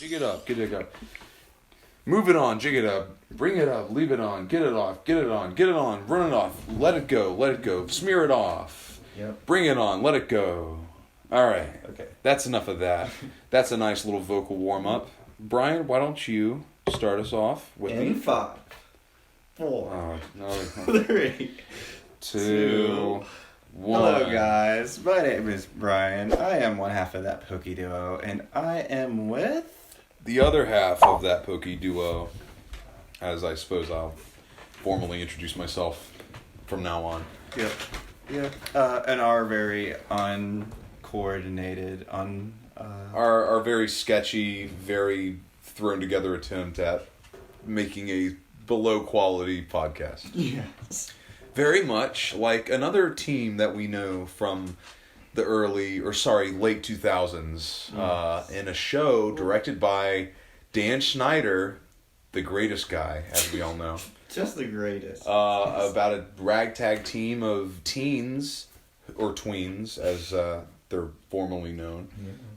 Jig it up, get it up. Move it on, jig it up. Bring it up, leave it on, get it off, get it on, get it on, run it off, let it go, smear it off. Yep. Bring it on, let it go. Alright. Okay. That's enough of that. That's a nice little vocal warm-up. Brian, why don't you start us off with In the... 5, 4, Oh, no. 3, 2, 1. Hello guys, my name is Bryan. I am one half of that Pokey duo, and I am with... The other half of that Pokey duo, as I suppose I'll formally introduce myself from now on. Yep. And our very uncoordinated, Our very sketchy, very thrown together attempt at making a below quality podcast. Yes. Very much like another team that we know from the late 2000s, in a show directed by Dan Schneider, the greatest guy, as we all know. Just the greatest. About a ragtag team of teens, or tweens, as they're formally known,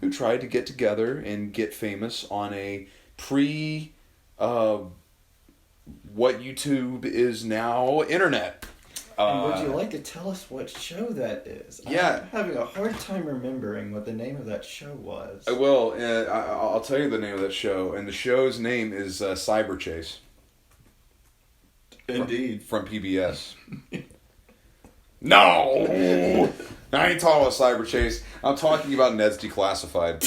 who tried to get together and get famous on a what YouTube is now internet. And would you like to tell us what show that is? Yeah. I'm having a hard time remembering what the name of that show was. I will. I'll tell you the name of that show, and the show's name is Cyber Chase. Indeed. From PBS. No! I ain't talking about Cyber Chase. I'm talking about Ned's Declassified.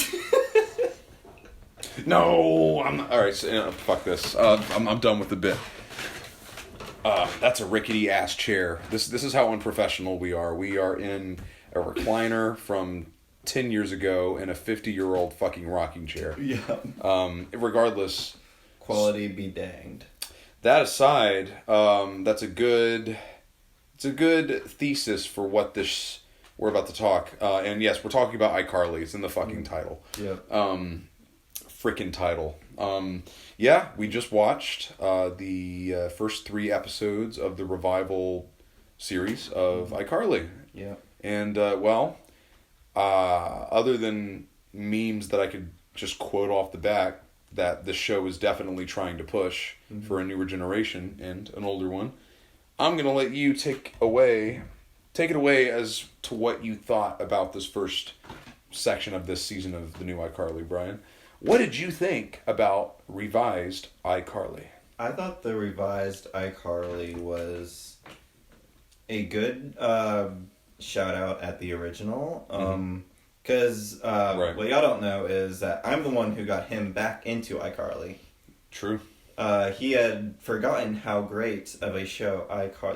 No! I'm not. Alright, so, fuck this. I'm done with the bit. That's a rickety ass chair. This is how unprofessional we are. We are in a recliner from 10 years ago in a 50-year-old fucking rocking chair. Yeah. Regardless. Quality be danged. That aside, it's a good thesis for what we're about to talk. And yes, we're talking about iCarly. It's in the fucking title. Yep. Frickin' title. Yeah, we just watched the first 3 episodes of the revival series of iCarly. Yeah. And, other than memes that I could just quote off the bat, that this show is definitely trying to push for a newer generation and an older one, I'm going to let you take it away as to what you thought about this first section of this season of the new iCarly, Brian. What did you think about revised iCarly? I thought the revised iCarly was a good shout out at the original. Because right. What y'all don't know is that I'm the one who got him back into iCarly. True. He had forgotten how great of a show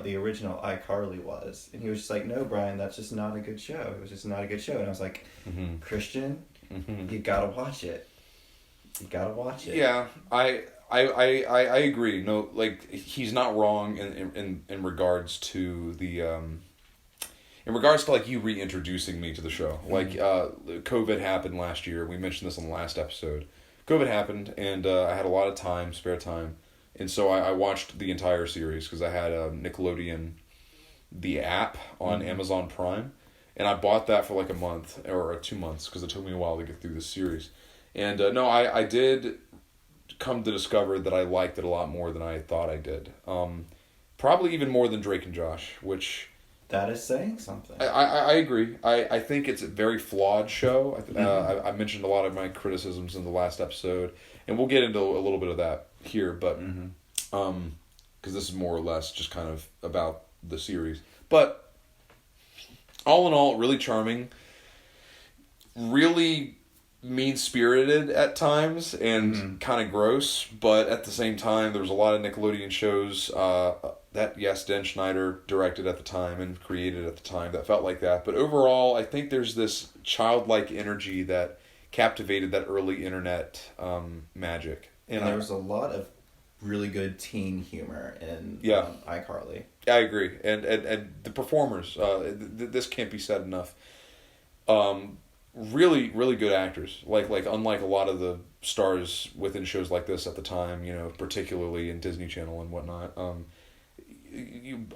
the original iCarly was. And he was just like, no, Brian, that's just not a good show. It was just not a good show. And I was like, Christian, you gotta watch it. You gotta watch it. Yeah, I agree. No, like, he's not wrong in regards to the in regards to, like, you reintroducing me to the show. Like, COVID happened last year. We mentioned this on the last episode. COVID happened, and I had a lot of spare time, and so I watched the entire series because I had Nickelodeon, the app on Amazon Prime, and I bought that for like a month or 2 months because it took me a while to get through the series. And I did come to discover that I liked it a lot more than I thought I did. Probably even more than Drake and Josh, which... That is saying something. I agree. I think it's a very flawed show. I mentioned a lot of my criticisms in the last episode, and we'll get into a little bit of that here, but because this is more or less just kind of about the series. But all in all, really charming, really mean-spirited at times, and kind of gross, but at the same time, there was a lot of Nickelodeon shows that, yes, Dan Schneider directed at the time and created at the time that felt like that. But overall, I think there's this childlike energy that captivated that early internet magic. And there was a lot of really good teen humor in iCarly. I agree. And the performers, this can't be said enough. Really, really good actors. Like unlike a lot of the stars within shows like this at the time, particularly in Disney Channel and whatnot,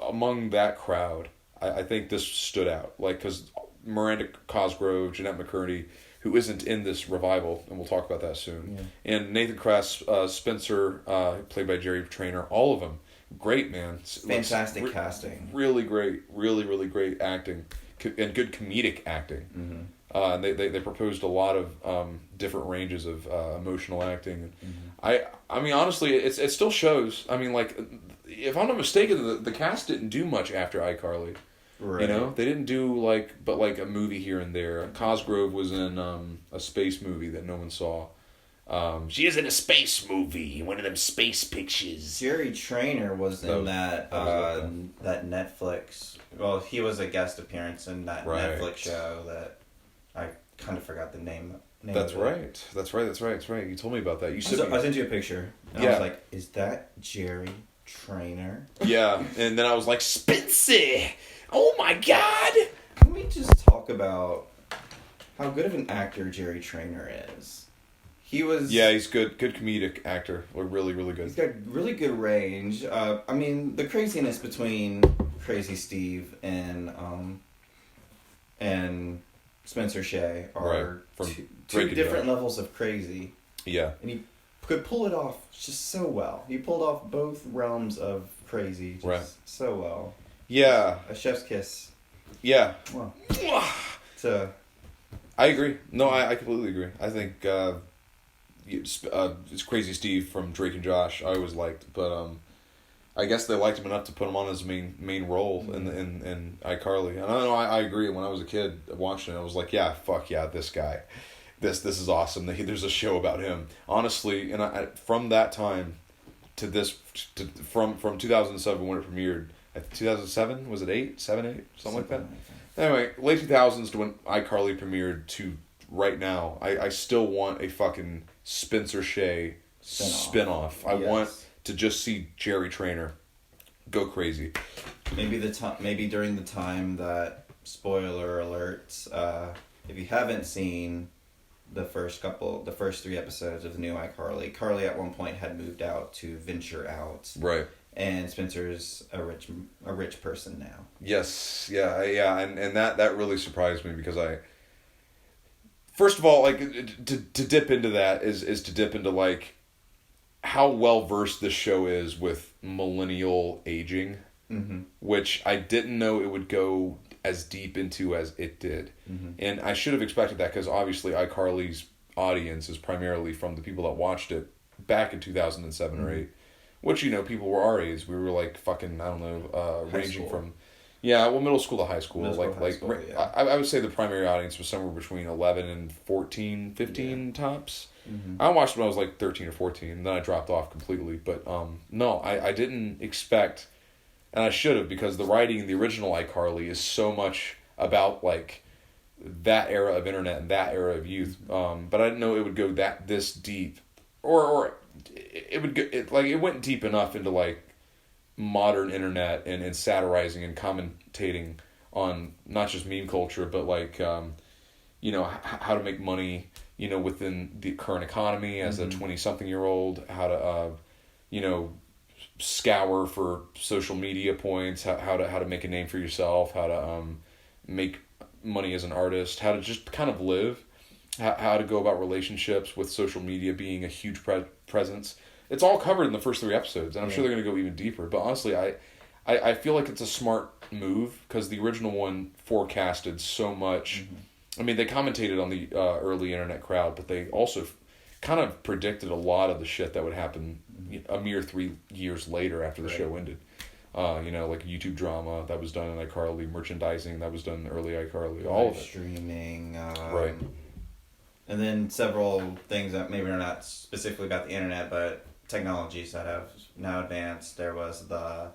among that crowd, I think this stood out. Like, because Miranda Cosgrove, Jeanette McCurdy, who isn't in this revival, and we'll talk about that soon. Yeah. And Nathan Kress, Spencer, played by Jerry Trainer, all of them. Great, man. Fantastic casting. Really great. Really, really great acting. And good comedic acting. Mm-hmm. And they proposed a lot of different ranges of emotional acting. Mm-hmm. I mean, honestly, it still shows. I mean, like, if I'm not mistaken, the cast didn't do much after iCarly. Right. You know, they didn't do but a movie here and there. Cosgrove was in a space movie that no one saw. She is in a space movie, one of them space pictures. Jerry Trainer was in that Netflix. Well, he was a guest appearance in that Netflix show that I kind of forgot the name. That's right. That's right. You told me about that. I sent you a picture. And I was like, "Is that Jerry Trainer?" Yeah, and then I was like, "Spencer! Oh my God!" Can we just talk about how good of an actor Jerry Trainer is? He was... Yeah, he's good comedic actor. Or really, really good. He's got really good range. I mean, the craziness between Crazy Steve and Spencer Shea are two different levels of crazy. Yeah. And he could pull it off just so well. He pulled off both realms of crazy so well. Yeah. A chef's kiss. Yeah. Well, I agree. No, I completely agree. I think it's Crazy Steve from Drake and Josh I always liked, but I guess they liked him enough to put him on his main role in iCarly. And I agree. When I was a kid watching it, I was like, yeah, fuck yeah, this guy. This is awesome. There's a show about him. Honestly, and from that time to this, from 2007 when it premiered, 2007, was it 8? 7, 8? Something like that? Anyway, late 2000s to when iCarly premiered to right now, I still want a fucking Spencer Shea spinoff. I want to just see Jerry Trainer go crazy. Maybe during the time that, spoiler alert, if you haven't seen the first 3 episodes of the new iCarly, Carly at one point had moved out to venture out. Right. And Spencer's a rich person now. Yes, yeah, and that really surprised me because first of all, like to dip into that is to dip into like how well versed this show is with millennial aging, which I didn't know it would go as deep into as it did, and I should have expected that because obviously iCarly's audience is primarily from the people that watched it back in 2007 or 8. Which, people were our age. We were like fucking, I don't know, ranging from... Yeah, well, middle school to high school. I would say the primary audience was somewhere between 11 and 14, 15 tops. I watched when I was like 13 or 14, and then I dropped off completely. But no, I didn't expect, and I should have, because the writing in the original iCarly is so much about like that era of internet and that era of youth. But I didn't know it would go this deep. Or it went deep enough into like modern internet and satirizing and commentating on not just meme culture but like how to make money within the current economy as a 20-something-year-old, how to scour for social media points, how to make a name for yourself, how to make money as an artist, how to just kind of live. How to go about relationships with social media being a huge presence. It's all covered in the first 3 episodes, and I'm sure they're going to go even deeper. But honestly, I feel like it's a smart move because the original one forecasted so much. I mean, they commentated on the early internet crowd, but they also kind of predicted a lot of the shit that would happen a mere 3 years later after the show ended. Like YouTube drama that was done in iCarly, merchandising that was done in early iCarly, all of it. Streaming. Right. And then several things that maybe are not specifically about the internet, but technologies that have now advanced. There was the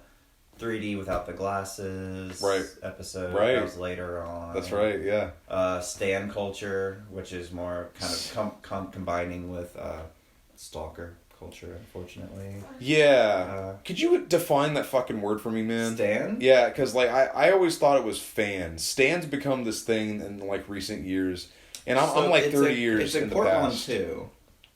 3D without the glasses episode. Right. That was later on. That's right, yeah. Stan culture, which is more kind of combining with stalker culture, unfortunately. Yeah. Could you define that fucking word for me, man? Stan? Yeah, because like I always thought it was fans. Stan's become this thing in like recent years. And I'm like 30 years in the past. It's a portmanteau too,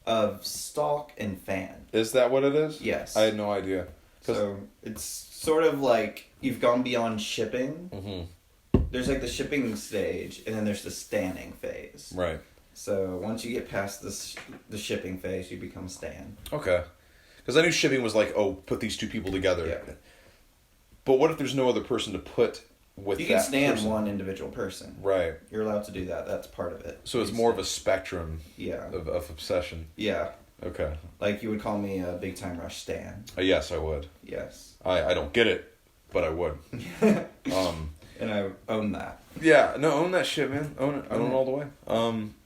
of stalk and fan. Is that what it is? Yes. I had no idea. So it's sort of like you've gone beyond shipping there's like the shipping stage, and then there's the standing phase. Right. So once you get past the shipping phase, you become Stan. Okay. Because I knew shipping was like, oh, put these two people together. Yeah. But what if there's no other person to put with that person? You can stand one individual person. Right. You're allowed to do that. That's part of it. So it's more of a spectrum of obsession. Yeah. Okay. Like you would call me a Big Time Rush Stan. Yes, I would. Yes. I don't get it, but I would. And I own that. Yeah, no, own that shit, man. Own it. Own it all the way.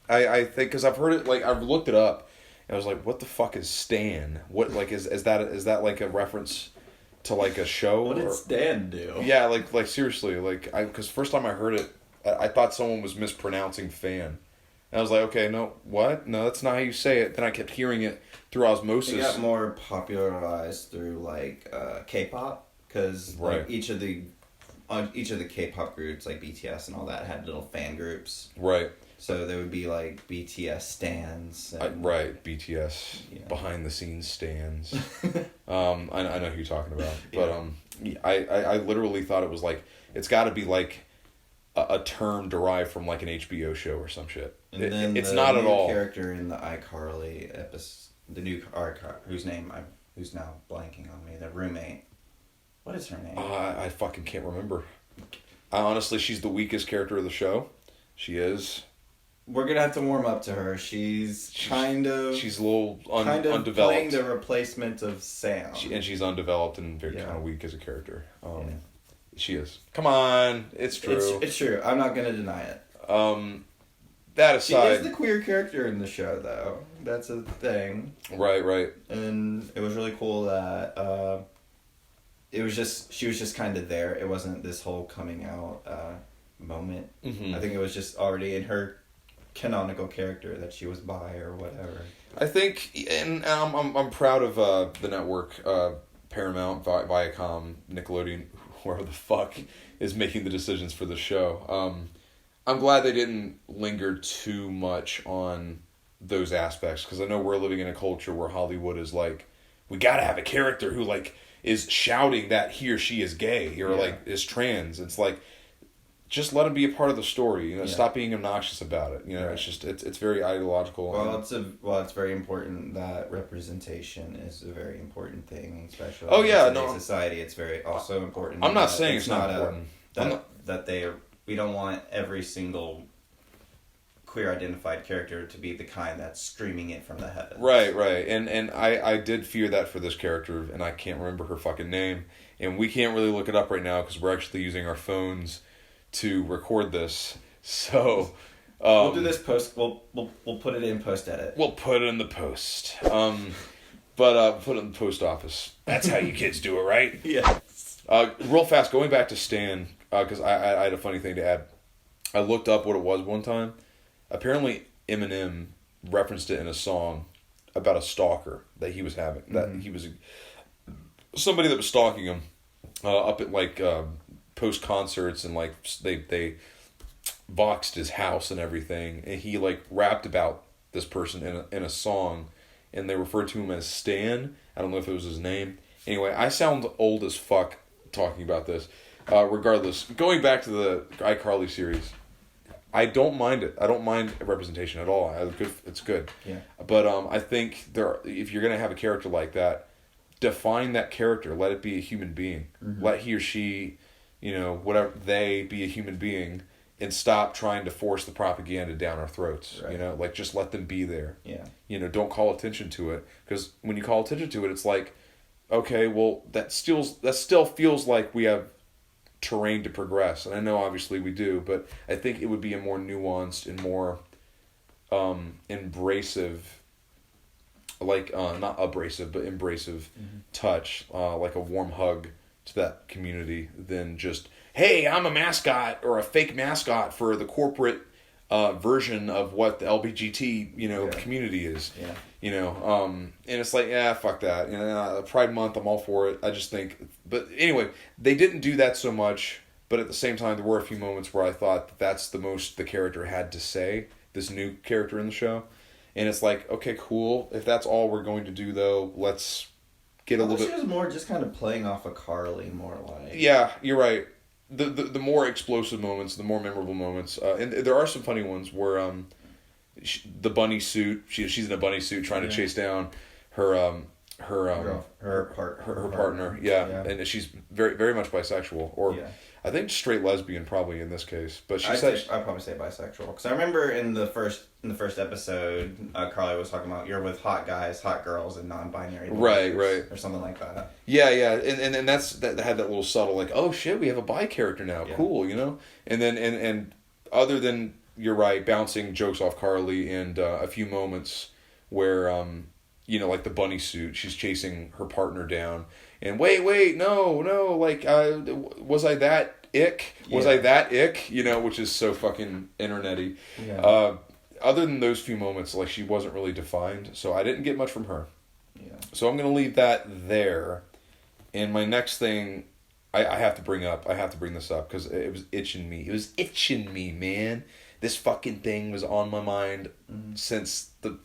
I think, because I've heard it, like, I've looked it up, and I was like, what the fuck is Stan? What, like, is that like a reference to, like, a show? What did Stan do? Yeah, like seriously, like, because first time I heard it, I thought someone was mispronouncing fan. And I was like, okay, no, what? No, that's not how you say it. Then I kept hearing it through osmosis. It got more popularized through, like, K-pop, because like, each of the K-pop groups, like BTS and all that, had little fan groups. Right. So there would be like BTS stands. Right, BTS behind the scenes stands. I know who you're talking about, but I literally thought it was like, it's got to be like a term derived from like an HBO show or some shit. And then it's not at all. The character in the iCarly episode, the new iCarly, who's now blanking on me, the roommate. What is her name? I fucking can't remember. Honestly, she's the weakest character of the show. She is. We're gonna have to warm up to her. She's kind of... She's a little undeveloped. Playing the replacement of Sam. She's undeveloped and very kind of weak as a character. She is. Come on, it's true. It's true. I'm not gonna deny it. That aside... She is the queer character in the show, though. That's a thing. Right. And it was really cool that... she was just kind of there. It wasn't this whole coming out moment. Mm-hmm. I think it was just already in her canonical character that she was bi or whatever. I think, and I'm proud of the network, Paramount, Viacom, Nickelodeon, whoever the fuck is making the decisions for the show. I'm glad they didn't linger too much on those aspects, because I know we're living in a culture where Hollywood is like, we gotta have a character who like is shouting that he or she is gay or like is trans. It's like, just let him be a part of the story. You know, stop being obnoxious about it. You know, it's just it's very ideological. Well, it's very important that representation is a very important thing, especially in today's society. It's very also important. I'm not saying it's not important. We don't want every single queer identified character to be the kind that's streaming it from the heavens. Right. And I did fear that for this character, and I can't remember her fucking name, and we can't really look it up right now because we're actually using our phones to record this. So we'll do this post. We'll put it in post edit. We'll put it in the post. But put it in the post office. That's how you kids do it, right? Yes. Real fast, going back to Stan, because I had a funny thing to add. I looked up what it was one time. Apparently, Eminem referenced it in a song about a stalker that he was having. That he was somebody that was stalking him up at like post concerts, and like they boxed his house and everything, and he like rapped about this person in a song, and they referred to him as Stan. I don't know if it was his name. Anyway, I sound old as fuck talking about this. Regardless, going back to the iCarly series, I don't mind it. I don't mind representation at all. It's good. Yeah. But I think if you're gonna have a character like that, define that character. Let it be a human being. Mm-hmm. Let he or she, whatever, they be a human being, and stop trying to force the propaganda down our throats. Right. Like just let them be there. Yeah. Don't call attention to it, because when you call attention to it, it's like, okay, well that still feels like we have terrain to progress, and I know obviously we do, but I think it would be a more nuanced and more embracive, like not abrasive but embracive touch, like a warm hug to that community, than just, hey, I'm a mascot or a fake mascot for the corporate version of what the LBGT community is. And it's like, fuck that. Pride Month, I'm all for it. I just think, but anyway, they didn't do that so much, but at the same time, there were a few moments where I thought that's the most the character had to say, this new character in the show. And it's like, okay, cool. If that's all we're going to do, though, let's get a little bit... She was more just kind of playing off of Carly, more like... Yeah, you're right. the more explosive moments, the more memorable moments, and there are some funny ones where the bunny suit. She's in a bunny suit trying to chase down her partner. Yeah, and she's very very much bisexual, or I think straight lesbian probably in this case. But I'd probably say bisexual, because I remember in the first episode, Carly was talking about you're with hot guys, hot girls, and non-binary. Right, or something like that. Yeah, and that had that little subtle like, oh shit, we have a bi character now, cool, you know. And then and other than, you're right, bouncing jokes off Carly and a few moments where you know, like the bunny suit, she's chasing her partner down, and wait, no, like, was I that ick? Was I that ick? You know, which is so fucking internet-y. Yeah. Other than those few moments, like, she wasn't really defined, so I didn't get much from her. Yeah. So I'm gonna leave that there, and my next thing, I have to bring this up, because it was itching me. It was itching me, man. This fucking thing was on my mind since the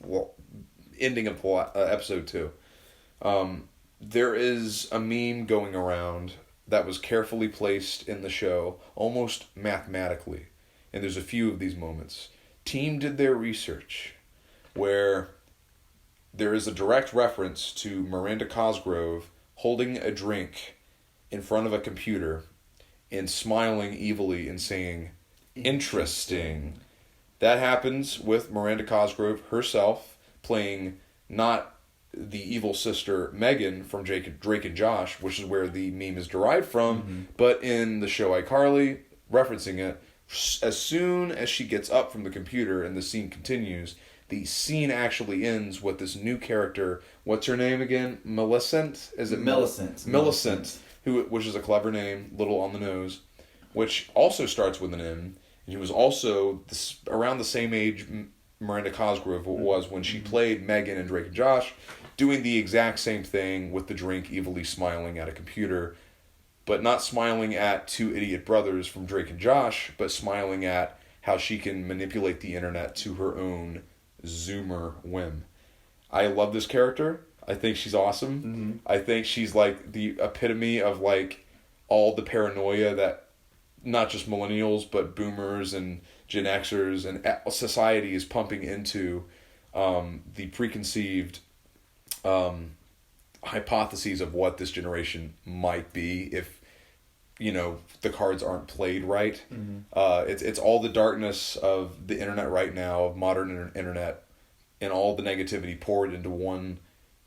ending of episode 2. There is a meme going around that was carefully placed in the show, almost mathematically, and there's a few of these moments. Team did their research, where there is a direct reference to Miranda Cosgrove holding a drink in front of a computer and smiling evilly and saying, "Interesting." That happens with Miranda Cosgrove herself playing not the evil sister Megan from Drake and Josh, which is where the meme is derived from, but in the show iCarly, referencing it, as soon as she gets up from the computer and the scene continues, the scene actually ends with this new character. What's her name again? Millicent? Is it Millicent? Millicent, which is a clever name, little on the nose, which also starts with an M. And he was also around the same age Miranda Cosgrove was when she played Megan in Drake and Josh, doing the exact same thing with the drink, evilly smiling at a computer, but not smiling at two idiot brothers from Drake and Josh, but smiling at how she can manipulate the internet to her own Zoomer whim. I love this character. I think she's awesome. I think she's like the epitome of like all the paranoia that not just millennials, but boomers and Gen Xers and society is pumping into the preconceived hypotheses of what this generation might be if, you know, the cards aren't played right. It's all the darkness of the internet right now, of modern internet, and all the negativity poured into one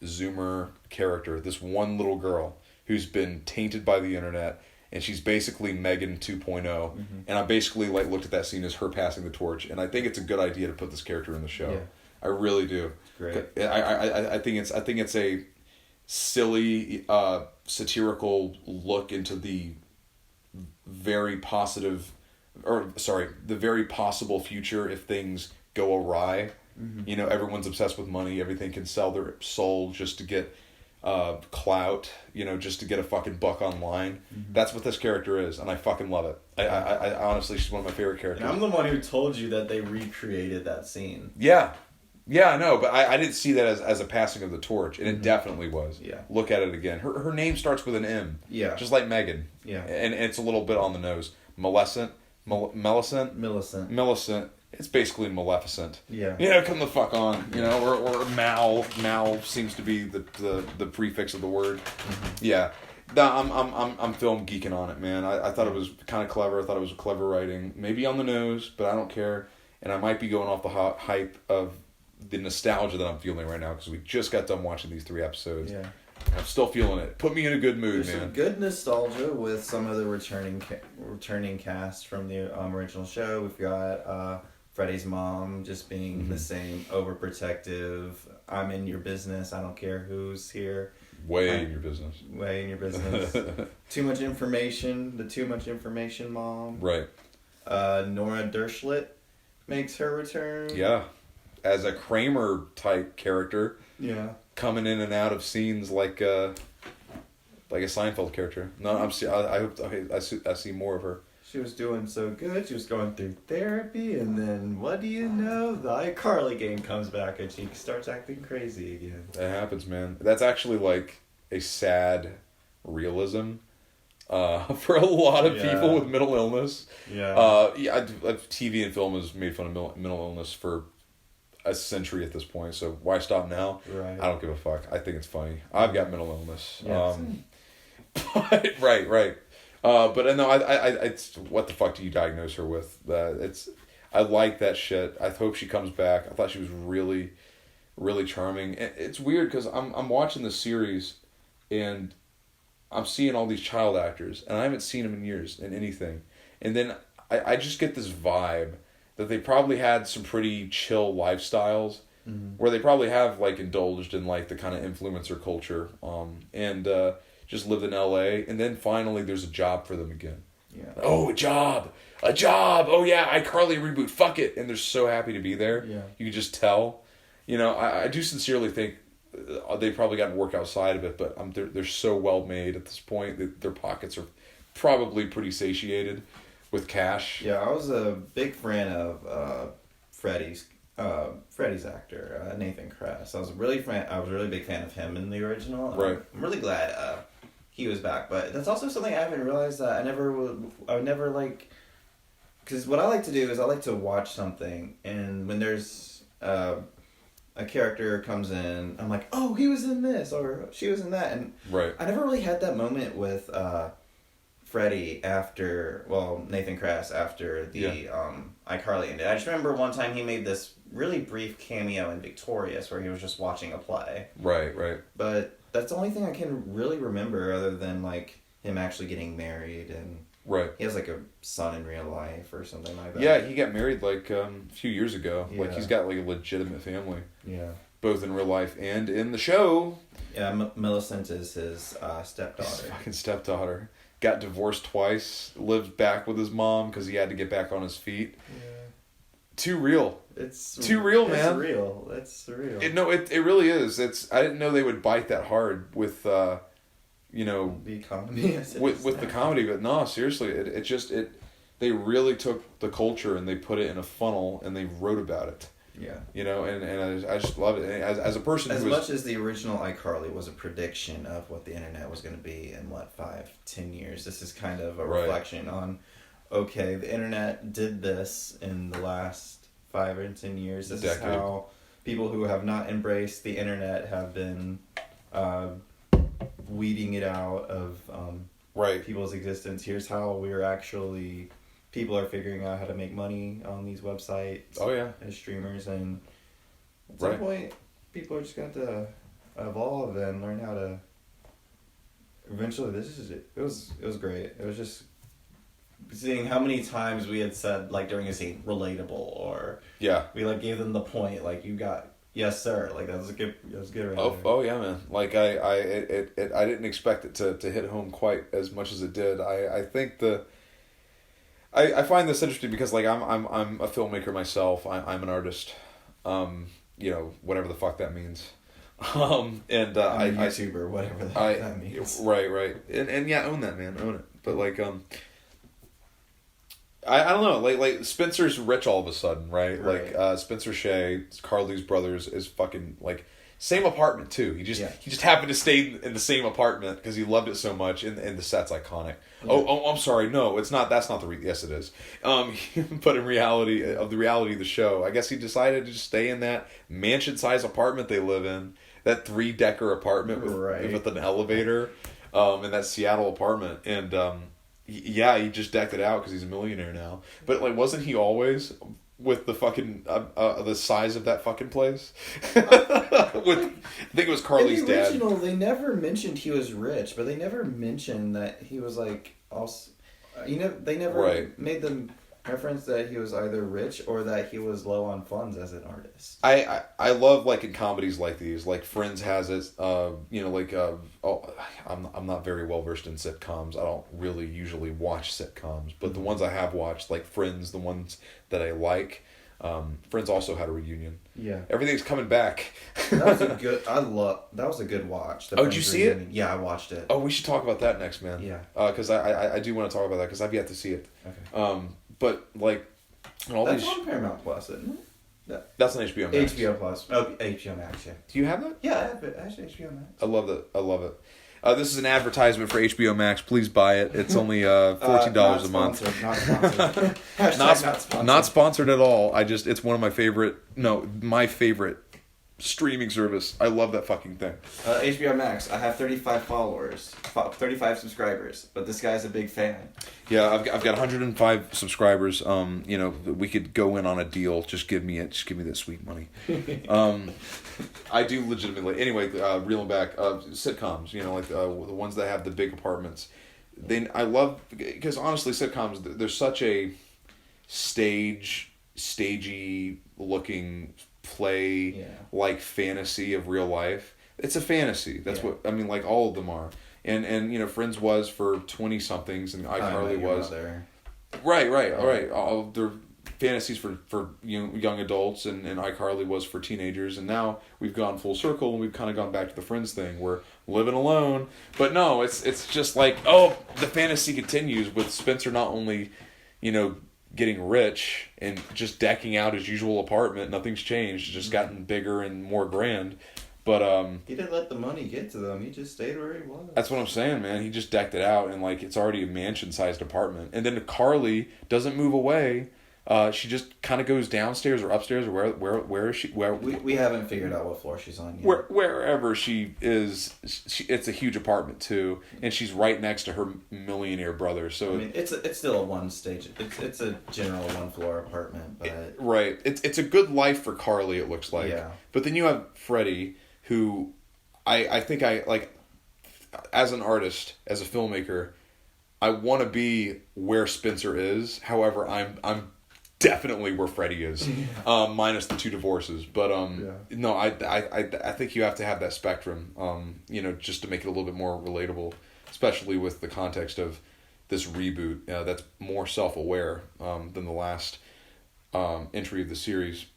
Zoomer character, this one little girl who's been tainted by the internet. And she's basically Megan 2.0. And I basically like looked at that scene as her passing the torch. And I think it's a good idea to put this character in the show. Yeah. I really do. Great. I think it's a silly, satirical look into the very positive, the very possible future if things go awry. You know, everyone's obsessed with money. Everything can sell their soul just to get clout, you know, just to get a fucking buck online. That's what this character is, and I fucking love it. I honestly, she's one of my favorite characters. And I'm the one who told you that they recreated that scene. Yeah, I know, but I didn't see that as a passing of the torch, and it definitely was. Yeah. Look at it again. Her name starts with an M. Yeah. Just like Megan. Yeah. And it's a little bit on the nose. Millicent. It's basically Maleficent. Yeah. You know, come the fuck on. You know, or Mal. Mal seems to be the prefix of the word. Yeah. No, I'm film geeking on it, man. I thought it was kind of clever. I thought it was clever writing. Maybe on the nose, but I don't care. And I might be going off the hype of the nostalgia that I'm feeling right now because we just got done watching these 3 episodes. Yeah. I'm still feeling it. Put me in a good mood, man. Some good nostalgia with some of the returning cast from the original show. We've got Freddie's mom just being the same overprotective. I'm in your business. I don't care who's here. Way in your business. Too much information. The too much information mom. Right. Nora Dershlit makes her return. Yeah. As a Kramer type character. Yeah. Coming in and out of scenes like a Seinfeld character. No, I hope I see more of her. She was doing so good. She was going through therapy, and then what do you know? The iCarly game comes back, and she starts acting crazy again. It happens, man. That's actually like a sad realism for a lot of people with mental illness. Yeah. TV and film has made fun of mental illness for a century at this point, so why stop now? Right. I don't give a fuck. I think it's funny. I've got mental illness. Yeah, But, right. But no, I it's what the fuck do you diagnose her with? I like that shit. I hope she comes back. I thought she was really, really charming. It's weird because I'm watching this series, and I'm seeing all these child actors, and I haven't seen them in years in anything. And then I just get this vibe that they probably had some pretty chill lifestyles, where they probably have like indulged in like the kind of influencer culture, and just lived in LA, and then finally there's a job for them again. Yeah. Oh, a job. Oh yeah, iCarly reboot. Fuck it, and they're so happy to be there. Yeah. You can just tell. You know, I do sincerely think they probably got work outside of it, but they're so well made at this point that their pockets are probably pretty satiated with cash. Yeah, I was a big fan of Freddy's actor, Nathan Kress. I was a really big fan of him in the original. Right. I'm really glad he was back, but that's also something I haven't realized that I would never like, because what I like to do is I like to watch something, and when there's a character comes in, I'm like, oh, he was in this, or she was in that, and Right. I never really had that moment with Freddie Nathan Kress after the iCarly ended. I just remember one time he made this really brief cameo in Victorious where he was just watching a play. Right. But that's the only thing I can really remember other than like him actually getting married, and Right. he has like a son in real life or something like that. Yeah, he got married like a few years ago. Yeah. Like he's got like a legitimate family, Yeah. both in real life and in the show. Yeah, Millicent is his stepdaughter. His fucking stepdaughter. Got divorced twice. Lived back with his mom because he had to get back on his feet. Yeah. Too real. It's too real, man. It's real. It's surreal. It really is. I didn't know they would bite that hard with the economy. with the comedy, but no, seriously, they really took the culture and they put it in a funnel and they wrote about it. Yeah. You know, and I just love it. And as a person as who much as the original iCarly was a prediction of what the internet was going to be in 5-10 years, this is kind of a reflection on, okay, the internet did this in the last 5 or 10 years. This is how people who have not embraced the internet have been weeding it out of people's existence. Here's how people are figuring out how to make money on these websites. Oh yeah, as streamers, and at some point, people are just going to evolve and learn how to. Eventually, this is it. It was great. It was just seeing how many times we had said like during a scene relatable, or we like gave them the point like you got. Yes, sir. Like that was good. Right there. Oh yeah, man. Like I didn't expect it to hit home quite as much as it did. I think I find this interesting because like I'm a filmmaker myself. I'm an artist. You know, whatever the fuck that means. And I'm a YouTuber, whatever that means. Right. And yeah, own that, man. Own it. But like I don't know, like Spencer's rich all of a sudden, right? Like Spencer Shea, Carly's brothers, is fucking like same apartment too. He just happened to stay in the same apartment because he loved it so much, and the set's iconic. Yeah. Oh, I'm sorry, no, it's not. That's not yes, it is. But in reality of the show, I guess he decided to just stay in that mansion-sized apartment they live in, that 3-decker apartment with an elevator, in that Seattle apartment, and he just decked it out because he's a millionaire now. But like, wasn't he always with the fucking the size of that fucking place? I think it was Carly's dad. In the original, they never mentioned he was rich, but they never mentioned that he was like also. They never made them reference that he was either rich or that he was low on funds as an artist. I love like in comedies like these, like Friends has it. I'm not very well versed in sitcoms. I don't really usually watch sitcoms, but the ones I have watched, like Friends, the ones that I like. Friends also had a reunion. Yeah, everything's coming back. That was a good watch. Did you see it? Yeah, I watched it. Oh, we should talk about that next, man. Yeah. Because I do want to talk about that because I've yet to see it. Okay. But like, that's on Paramount Plus, isn't it? Yeah. That's an HBO Max. HBO Plus. Oh, HBO Max. Yeah. Do you have that? Yeah, I have it. Actually, HBO Max. I love it. This is an advertisement for HBO Max. Please buy it. It's only $14 a month. Not sponsored. Not sponsored. Not sponsored at all. It's one of my favorite. No, my favorite streaming service. I love that fucking thing. HBO Max. I have 35 followers, 35 subscribers, but this guy's a big fan. Yeah, I've got 105 subscribers. We could go in on a deal. Just give me it. Just give me that sweet money. I do legitimately. Anyway, reeling back, sitcoms. The ones that have the big apartments. I love, because honestly, sitcoms, there's such a stagey looking play like fantasy of real life. It's a fantasy. That's what I mean. Like all of them are. And Friends was for 20-somethings, and iCarly was right. All their fantasies for young adults, and iCarly was for teenagers. And now we've gone full circle, and we've kind of gone back to the Friends thing. We're living alone, but no, it's just like the fantasy continues with Spencer not only getting rich and just decking out his usual apartment. Nothing's changed. It's just gotten bigger and more grand. But he didn't let the money get to them. He just stayed where he was. That's what I'm saying, man. He just decked it out, and it's already a mansion-sized apartment. And then Carly doesn't move away. She just kind of goes downstairs or upstairs, or where is she? We haven't figured out what floor she's on yet. Wherever she is, it's a huge apartment too, and she's right next to her millionaire brother. So it's still a one stage. It's a general 1-floor apartment, but right. It's a good life for Carly. It looks like. Yeah. But then you have Freddie, who I think I like as an artist, as a filmmaker, I want to be where Spencer is. However, I'm definitely where Freddie is, minus the 2 divorces. But no, I think you have to have that spectrum, just to make it a little bit more relatable, especially with the context of this reboot that's more self-aware than the last entry of the series,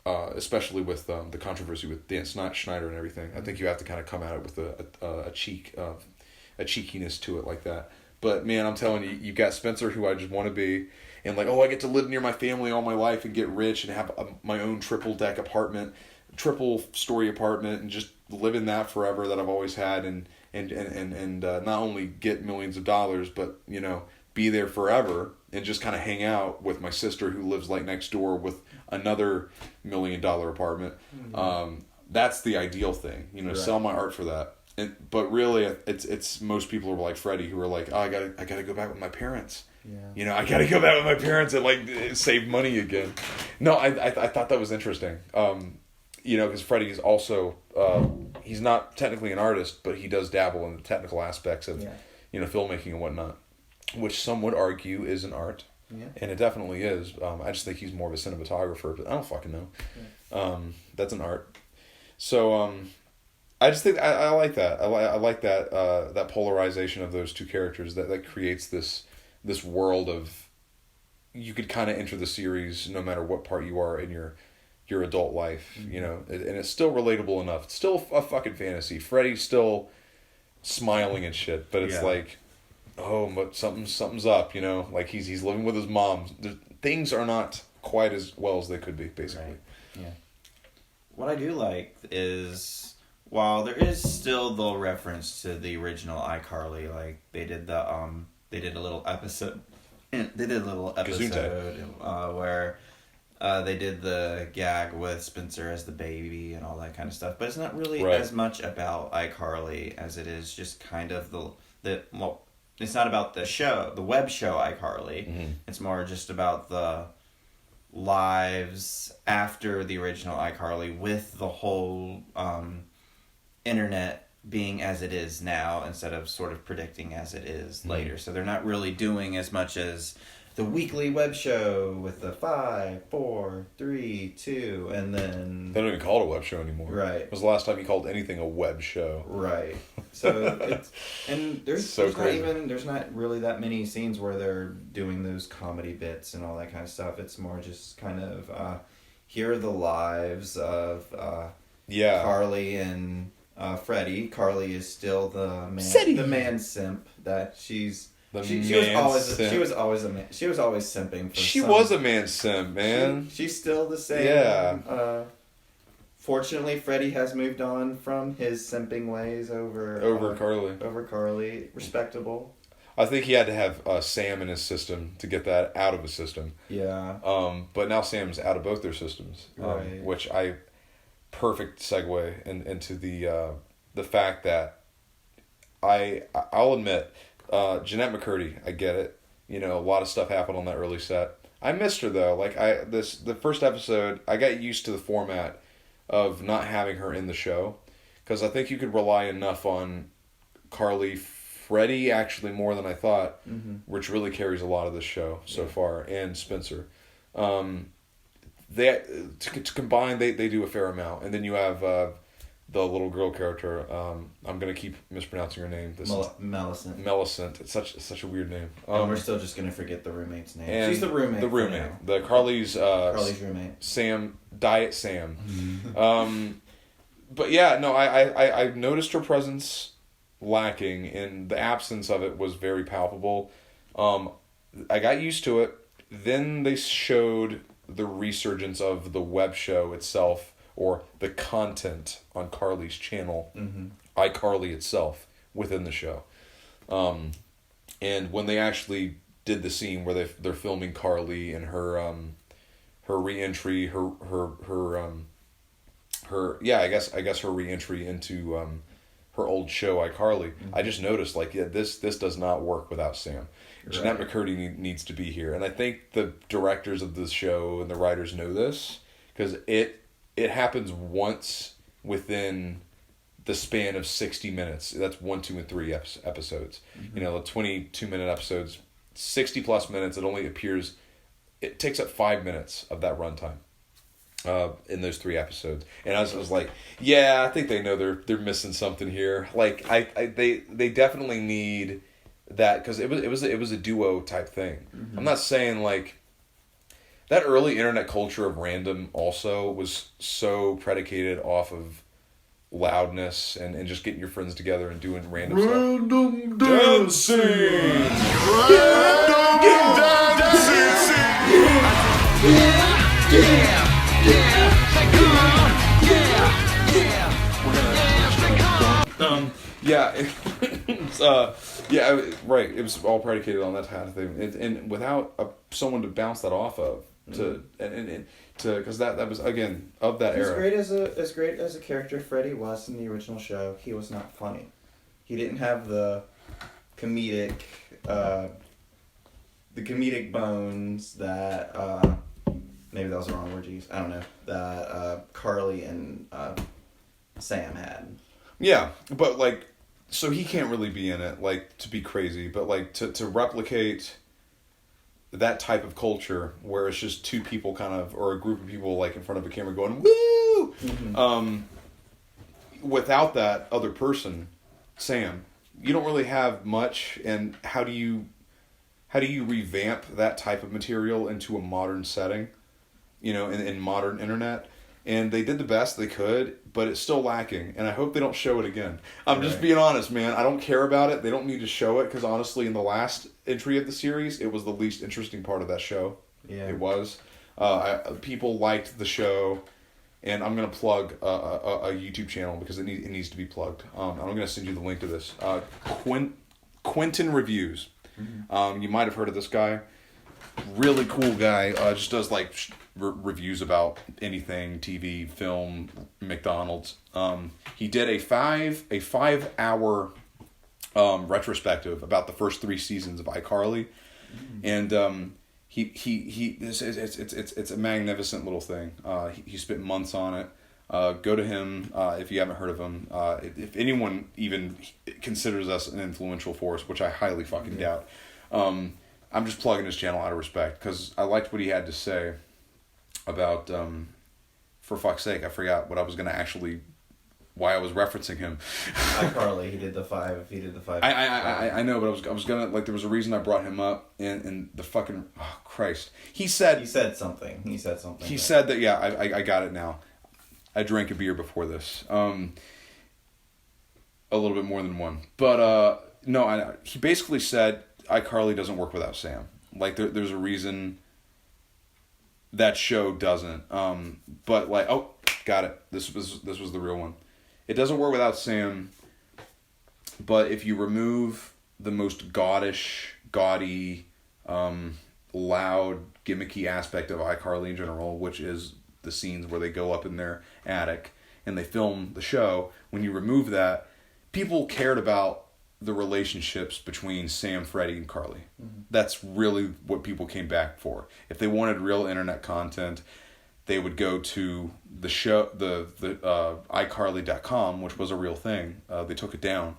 especially with the controversy with Dan Schneider and everything. I think you have to kind of come at it with a cheekiness to it like that. But man, I'm telling you, you've got Spencer, who I just want to be, and I get to live near my family all my life and get rich and have my own triple story apartment, and just live in that forever that I've always had, and not only get millions of dollars, but be there forever and just kind of hang out with my sister who lives next door with another $1 million apartment. Mm-hmm. That's the ideal thing, right. Sell my art for that. But really, it's most people are like Freddie, who are like, oh, I gotta go back with my parents. Yeah. I gotta go back with my parents and save money again. No, I thought that was interesting. Because Freddie is also he's not technically an artist, but he does dabble in the technical aspects of filmmaking and whatnot, which some would argue is an art. Yeah. And it definitely is. I just think he's more of a cinematographer, but I don't fucking know. Yeah. That's an art. So I just think I like that. I like that that polarization of those two characters that creates this world of, you could kind of enter the series no matter what part you are in your adult life, and it's still relatable enough. It's still a fucking fantasy. Freddy's still smiling and shit, but it's but something's up, he's living with his mom. Things are not quite as well as they could be, basically. Right. Yeah. What I do like is, while there is still the reference to the original iCarly, they did a little episode. They did a little episode where they did the gag with Spencer as the baby and all that kind of stuff. But it's not really as much about iCarly as it is just kind of it's not about the web show iCarly. Mm-hmm. It's more just about the lives after the original iCarly, with the whole internet being as it is now instead of sort of predicting as it is later. So they're not really doing as much as the weekly web show with the 5, 4, 3, 2, and then... They don't even call it a web show anymore. Right. When was the last time you called anything a web show? Right. So it's... And there's not really that many scenes where they're doing those comedy bits and all that kind of stuff. It's more just kind of... here are the lives of Carly and Freddie. Carly is still the man simp that she's... She was always simping for She was a man simp, man. She's still the same. Yeah. Fortunately, Freddie has moved on from his simping ways over Carly. Over Carly. Respectable. I think he had to have Sam in his system to get that out of his system. Yeah. But now Sam's out of both their systems, Right. which perfect segue into the fact that I'll admit, Jeanette McCurdy, I get it. You know, a lot of stuff happened on that early set. I missed her though. Like the first episode, I got used to the format of not having her in the show, because I think you could rely enough on Carly, Freddie actually more than I thought, which really carries a lot of this show so far, and Spencer. They to combine, they do a fair amount, and then you have the little girl character. I'm gonna keep mispronouncing her name. Millicent. Millicent. It's such a weird name. And we're still just gonna forget the roommate's name. And she's the roommate. The roommate. The Carly's roommate. Sam. Diet Sam. But yeah, no, I noticed her presence lacking, and the absence of it was very palpable. I got used to it. Then they showed the resurgence of the web show itself, or the content on Carly's channel, iCarly itself, within the show. And when they actually did the scene where they're filming Carly and her re-entry, her I guess her re-entry into her old show iCarly, I just noticed, like, yeah, this does not work without Sam. Right. Jeanette McCurdy needs to be here, and I think the directors of the show and the writers know this, because it happens once within the span of 60 minutes. That's 1, 2, and 3 episodes. You know, the 22-minute episodes, 60 plus minutes. It takes up 5 minutes of that runtime in those 3 episodes. And I was like, yeah, I think they know they're missing something here. Like they definitely need that, because it was a duo type thing. I'm not saying like that early internet culture of random also was so predicated off of loudness and just getting your friends together and doing random stuff. Random dancing! Right. It was all predicated on that kind of thing, and without someone to bounce that off of, because that was, again, of that era. As great as a character Freddie was in the original show, he was not funny. He didn't have the comedic bones that maybe that was the wrong word to use. I don't know, that Carly and Sam had. Yeah, but like, so he can't really be in it, like, to be crazy, but like to replicate that type of culture where it's just 2 people kind of, or a group of people like in front of a camera going woo, without that other person, Sam, you don't really have much. And how do you revamp that type of material into a modern setting, you know, in modern internet? And they did the best they could, but it's still lacking, and I hope they don't show it again. I'm just being honest, man. I don't care about it. They don't need to show it, because honestly, in the last entry of the series, it was the least interesting part of that show. Yeah. It was. People liked the show, and I'm going to plug a YouTube channel, because it needs to be plugged. I'm going to send you the link to this. Quentin Reviews. You might have heard of this guy. Really cool guy. Just does like reviews about anything, TV, film, McDonald's. He did a 5-hour retrospective about the first 3 seasons of iCarly, and it's a magnificent little thing. He spent months on it. Go to him if you haven't heard of him. If anyone even considers us an influential force, which I highly fucking doubt. I'm just plugging his channel out of respect, because I liked what he had to say about, for fuck's sake, I forgot what I was going to actually, why I was referencing him. iCarly, he did the 5. I know, but I was going to, like, there was a reason I brought him up, and the fucking, oh, Christ. He said something. He said that, yeah, I got it now. I drank a beer before this. A little bit more than one. But, no, he basically said iCarly doesn't work without Sam. Like, there's a reason that show doesn't. But, like, oh, Got it. This was the real one. It doesn't work without Sam, but if you remove the most gaudy, loud, gimmicky aspect of iCarly in general, which is the scenes where they go up in their attic and they film the show, when you remove that, people cared about the relationships between Sam, Freddie, and Carly. Mm-hmm. That's really what people came back for. If they wanted real internet content, they would go to the show, the iCarly.com, which was a real thing. They took it down.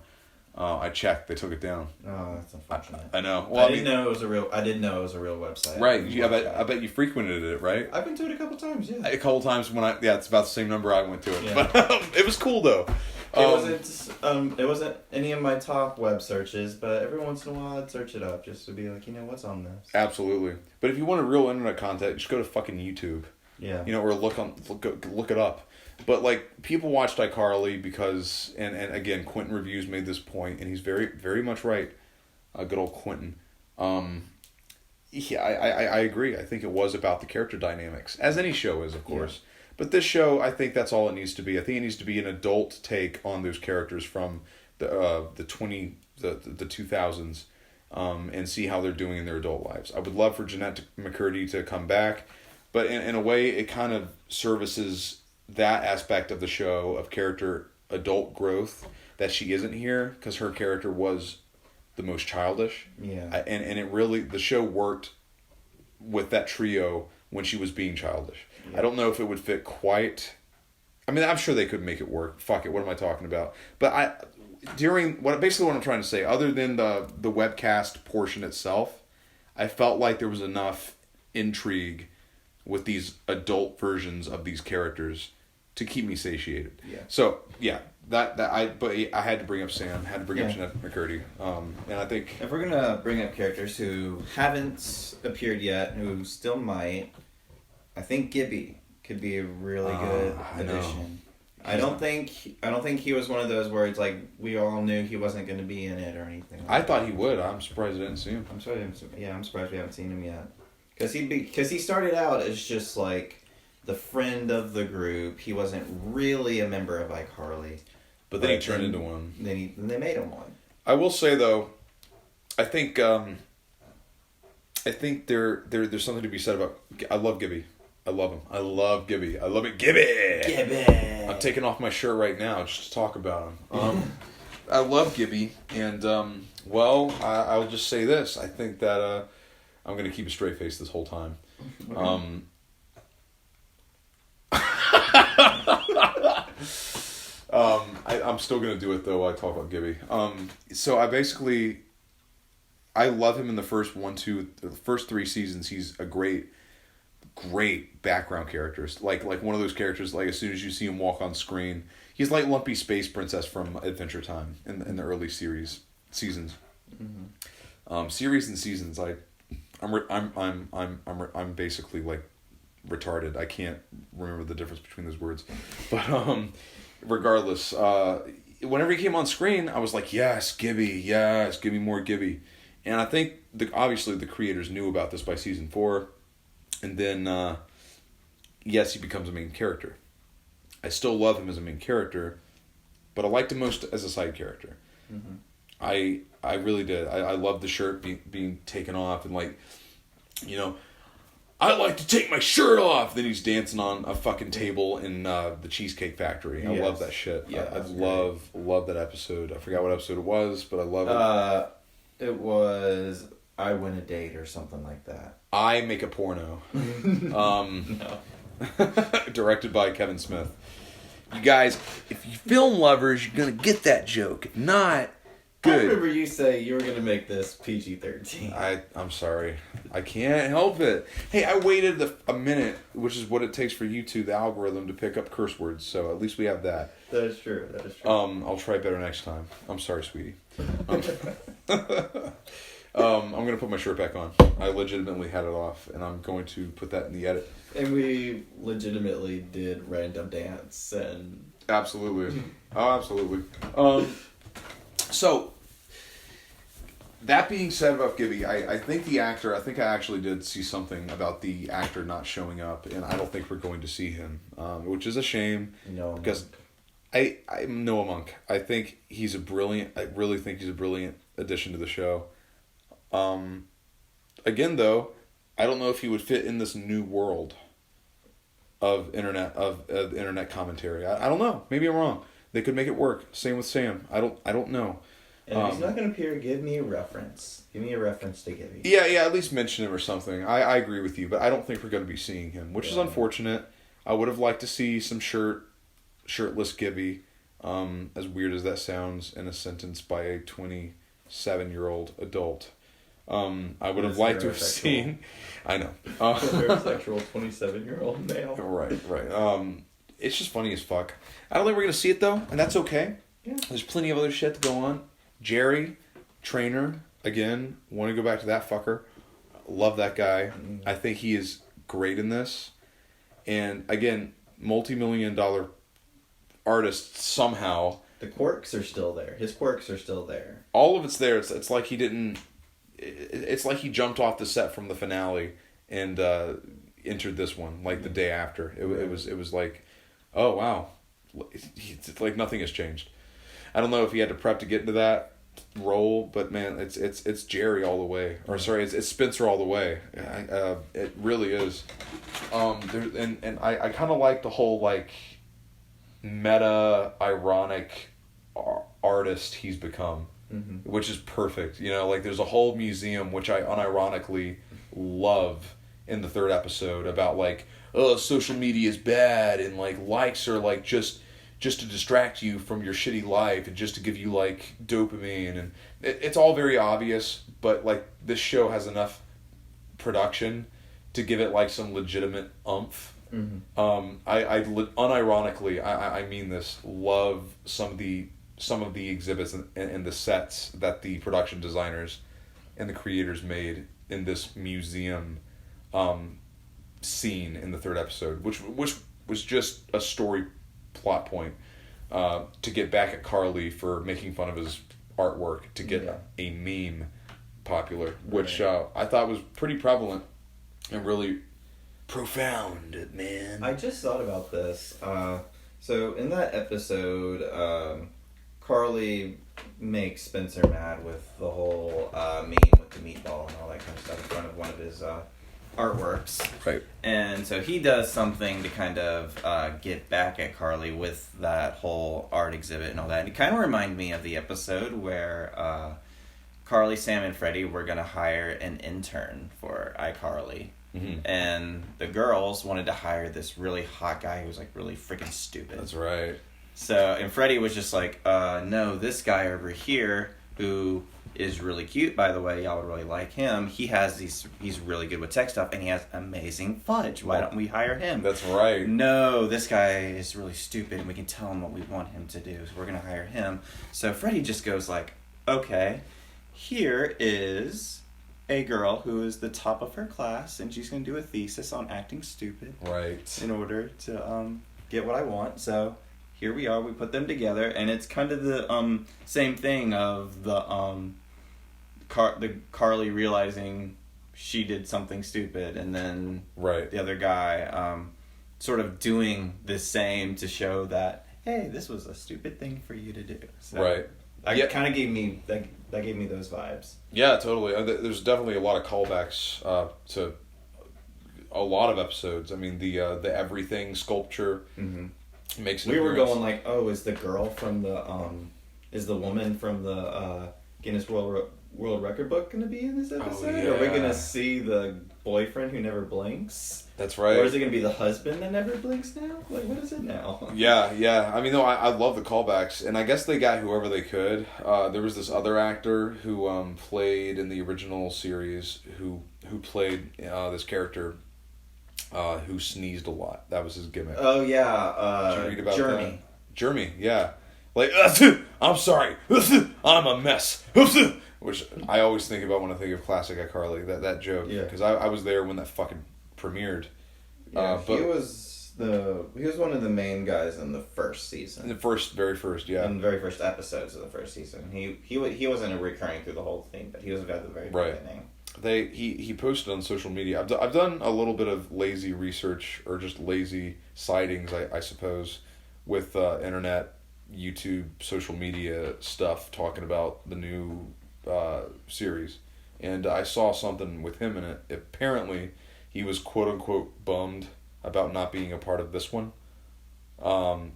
I checked. They took it down. Oh, that's unfortunate. I know. Well, I didn't know it was a real website. Right. I bet you frequented it, right? I've been to it a couple times. Yeah. A couple times it's about the same number I went to it. Yeah. But it was cool though. It wasn't any of my top web searches, but every once in a while I'd search it up just to be like, what's on this. Absolutely. But if you wanted real internet content, just go to fucking YouTube. Yeah. Or look it up. But like, people watched iCarly because, and again, Quentin Reviews made this point, and he's very, very much right. Good old Quentin. Yeah, I agree. I think it was about the character dynamics, as any show is, of course. Yeah. But this show, I think that's all it needs to be. I think it needs to be an adult take on those characters from the 2000s, and see how they're doing in their adult lives. I would love for Jeanette McCurdy to come back, but in a way, it kind of services that aspect of the show of character adult growth that she isn't here, because her character was the most childish. Yeah. And it really, the show worked with that trio when she was being childish. Yeah. I don't know if it would fit quite. I mean, I'm sure they could make it work. Fuck it. What am I talking about? But basically what I'm trying to say, other than the webcast portion itself, I felt like there was enough intrigue with these adult versions of these characters to keep me satiated. Yeah. So yeah, but I had to bring up Sam, had to bring up Jeanette McCurdy, and I think if we're gonna bring up characters who haven't appeared yet, who still might, I think Gibby could be a really good addition. I don't think he was one of those where it's like we all knew he wasn't going to be in it or anything. I thought he would. I'm surprised I didn't see him. I'm surprised we haven't seen him yet. Because he started out as just like the friend of the group. He wasn't really a member of iCarly. But then he turned into one. Then they made him one. I will say though, I think there's something to be said about. I love Gibby. I love him. I love Gibby. I love it. Gibby. I'm taking off my shirt right now just to talk about him. I love Gibby, and I'll just say this. I think that I'm going to keep a straight face this whole time. I'm still going to do it though while I talk about Gibby. So I love him in the first first 3 seasons. He's a great background character. Like one of those characters, like as soon as you see him walk on screen, he's like Lumpy Space Princess from Adventure Time in the early seasons. Mm-hmm. Series and seasons, I'm basically like retarded. I can't remember the difference between those words, but regardless, whenever he came on screen, I was like, yes, Gibby, give me more Gibby. And I think obviously the creators knew about this by season 4, and then yes, he becomes a main character. I still love him as a main character, but I liked him most as a side character. Mm-hmm. I really did. I loved the shirt being taken off, and like, I like to take my shirt off. Then he's dancing on a fucking table in the Cheesecake Factory. I love that shit. Yeah, I love that episode. I forgot what episode it was, but I love it. It was I Win a Date or something like that. I Make a Porno. No. Directed by Kevin Smith. You guys, if you film lovers, you're going to get that joke. If not, good. I remember you say you were going to make this PG-13. I'm sorry. I can't help it. Hey, I waited a minute, which is what it takes for YouTube, the algorithm, to pick up curse words. So at least we have that. That is true. I'll try better next time. I'm sorry, sweetie. I'm going to put my shirt back on. I legitimately had it off, and I'm going to put that in the edit. And we legitimately did random dance and... Absolutely. Oh, absolutely. So, That being said about Gibby, I think the actor, I actually did see something about the actor not showing up, and I don't think we're going to see him, which is a shame. No. Because I'm Noah Monk. I really think he's a brilliant addition to the show. Again, though, I don't know if he would fit in this new world of internet commentary. I don't know. Maybe I'm wrong. They could make it work. Same with Sam. I don't know. And if he's not going to appear, give me a reference. Give me a reference to Gibby. Yeah, at least mention him or something. I agree with you, but I don't think we're going to be seeing him, which is unfortunate. I would have liked to see some shirtless Gibby, as weird as that sounds in a sentence by a 27-year-old adult. I would have liked to have seen... I know. Heterosexual 27-year-old male. Right. It's just funny as fuck. I don't think we're going to see it, though, and that's okay. Yeah. There's plenty of other shit to go on. Jerry, trainer, again, want to go back to that fucker. Love that guy. I think he is great in this. And again, multi-million-dollar artist somehow. The quirks are still there. His quirks are still there. All of it's there. It's like he didn't... It's like he jumped off the set from the finale and entered this one, like the day after. It was like, oh, wow. It's like nothing has changed. I don't know if he had to prep to get into that role, but man, it's Jerry all the way. Or sorry, it's Spencer all the way. It really is. And I kind of like the whole like meta ironic artist he's become, which is perfect. You know, like there's a whole museum which I unironically love in the third episode about like, oh, social media is bad and like likes are like just to distract you from your shitty life and just to give you like dopamine, and it's all very obvious, but like this show has enough production to give it like some legitimate oomph. I unironically, I mean this, love some of the exhibits and the sets that the production designers and the creators made in this museum scene in the third episode, which was just a story plot point to get back at Carly for making fun of his artwork to get a meme popular, which I thought was pretty prevalent and really profound, man. I just thought about this. So in that episode, Carly makes Spencer mad with the whole meme with the meatball and all that kind of stuff in front of one of his artworks. Right. And so he does something to kind of get back at Carly with that whole art exhibit and all that. And it kind of reminded me of the episode where Carly, Sam, and Freddie were going to hire an intern for iCarly. And the girls wanted to hire this really hot guy who was like really freaking stupid. That's right. So, and Freddie was just like, no, this guy over here who is really cute, by the way, y'all would really like him. He's really good with tech stuff, and he has amazing fudge. Why don't we hire him? That's right. No, this guy is really stupid, and we can tell him what we want him to do, so we're going to hire him. So Freddie just goes like, okay, here is a girl who is the top of her class, and she's going to do a thesis on acting stupid. Right. In order to get what I want, so... Here we are, we put them together, and it's kind of the same thing of the Carly realizing she did something stupid, and then the other guy sort of doing the same to show that, hey, this was a stupid thing for you to do. So It kind of gave me that gave me those vibes. Yeah, totally. There's definitely a lot of callbacks to a lot of episodes. I mean, the everything sculpture. Makes we were going like, oh, is the girl from the is the woman from the Guinness World Record book going to be in this episode? Are we going to see the boyfriend who never blinks? That's right. Or is it going to be the husband that never blinks now? Like, what is it now? Yeah. I mean, no, I love the callbacks, and I guess they got whoever they could. There was this other actor who played in the original series who played this character. Who sneezed a lot. That was his gimmick. Oh, yeah. Did you read about Jeremy. that? Jeremy, yeah. Like, I'm sorry. I'm a mess. Which I always think about when I think of classic iCarly, that joke. Yeah. Because I was there when that fucking premiered. Yeah, he was one of the main guys in the first season. In the very first, yeah. In the very first episodes of the first season. He wasn't recurring through the whole thing, but he was at the very beginning. He posted on social media. I've done a little bit of lazy research, or just lazy sightings, I suppose, with internet, YouTube, social media stuff talking about the new series, and I saw something with him in it. Apparently, he was quote unquote bummed about not being a part of this one.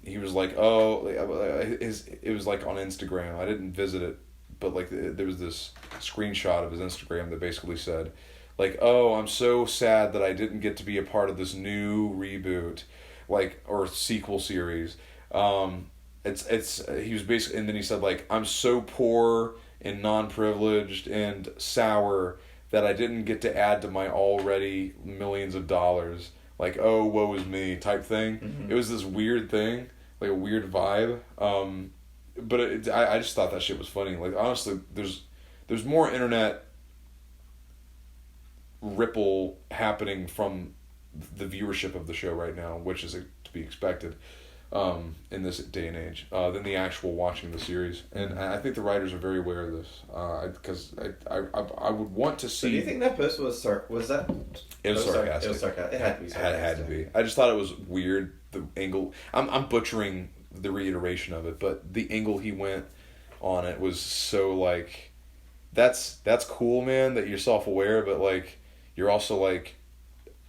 He was like, it was like on Instagram. I didn't visit it, but like there was this screenshot of his Instagram that basically said, like, oh, I'm so sad that I didn't get to be a part of this new reboot, like, or sequel series. He was basically, and then he said, like, I'm so poor and non-privileged and sour that I didn't get to add to my already millions of dollars. Like, oh, woe is me type thing. Mm-hmm. It was this weird thing, like a weird vibe. But I just thought that shit was funny. Like, honestly, there's more internet ripple happening from the viewership of the show right now, which is to be expected in this day and age, than the actual watching the series. And I think the writers are very aware of this, because I would want to see. So do you think that post was that? It was sarcastic. It was sarcastic. It had to be sarcastic. It had to be. I just thought it was weird, the angle. I'm butchering the reiteration of it, but the angle he went on it was so, like, that's cool, man, that you're self-aware, but, like, you're also, like,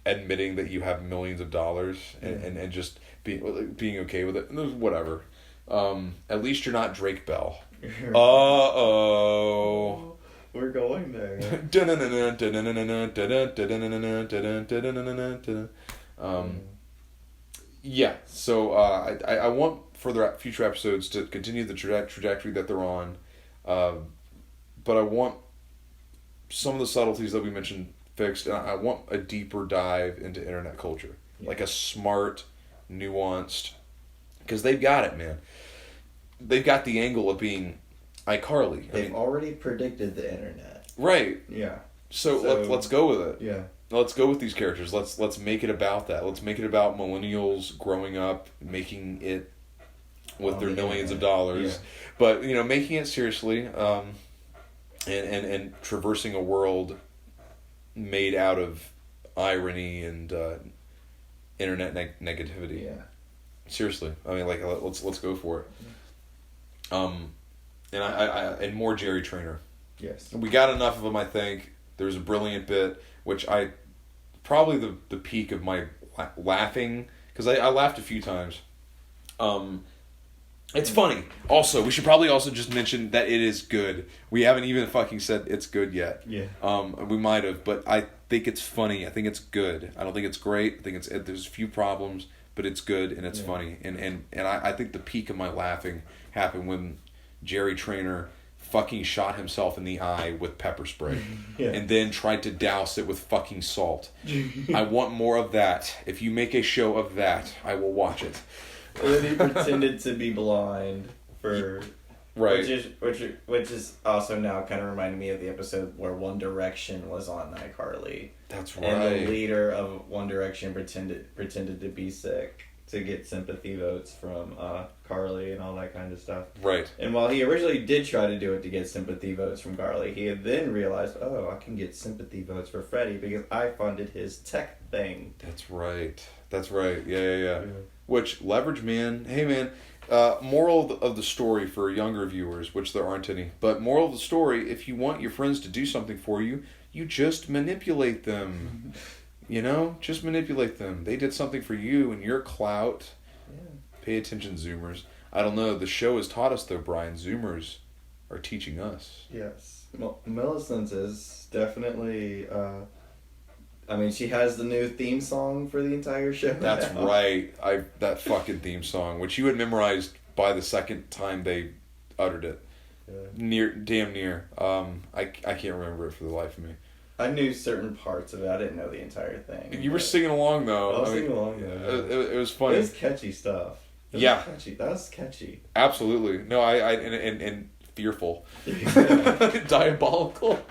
admitting that you have millions of dollars and just being okay with it. Whatever. At least you're not Drake Bell. Uh-oh. We're going there. Yeah, so I want for future episodes to continue the trajectory that they're on, but I want some of the subtleties that we mentioned fixed, and I want a deeper dive into internet culture, like a smart, nuanced, because they've got it, man. They've got the angle of being iCarly. They've already predicted the internet. Right. Yeah. So let's go with it. Yeah. Let's go with these characters. Let's make it about that. Let's make it about millennials growing up, making it with their millions of dollars, but making it seriously, and traversing a world made out of irony and internet negativity. Yeah. Seriously, I mean, like, let's go for it. And and more Jerry Trainer. Yes. We got enough of him, I think. There's a brilliant bit, which probably the peak of my laughing, because I laughed a few times. It's funny. Also, we should probably also just mention that it is good. We haven't even fucking said it's good yet. Yeah. We might have, but I think it's funny. I think it's good. I don't think it's great. I think there's a few problems, but it's good and it's funny. And I think the peak of my laughing happened when Jerry Trainer fucking shot himself in the eye with pepper spray and then tried to douse it with fucking salt. I want more of that. If you make a show of that, I will watch it. And then he pretended to be blind for which is also now kind of reminding me of the episode where One Direction was on iCarly. That's right. And the leader of One Direction pretended to be sick to get sympathy votes from Carly and all that kind of stuff. Right. And while he originally did try to do it to get sympathy votes from Carly, he had then realized, I can get sympathy votes for Freddie because I funded his tech thing. That's right. Yeah. Which, leverage, man. Hey, man. Moral of the story for younger viewers, which there aren't any, but moral of the story, if you want your friends to do something for you, you just manipulate them. Just manipulate them. They did something for you and your clout. Yeah. Pay attention, Zoomers. I don't know. The show has taught us, though, Bryan. Zoomers are teaching us. Yes. Millicent is definitely... she has the new theme song for the entire show. That's now. Right. That fucking theme song, which you had memorized by the second time they uttered it. Yeah. Damn near. I can't remember it for the life of me. I knew certain parts of it. I didn't know the entire thing. You were singing along, though. I was singing along, It was funny. It was catchy stuff. That was catchy. Absolutely. No, and fearful. Diabolical.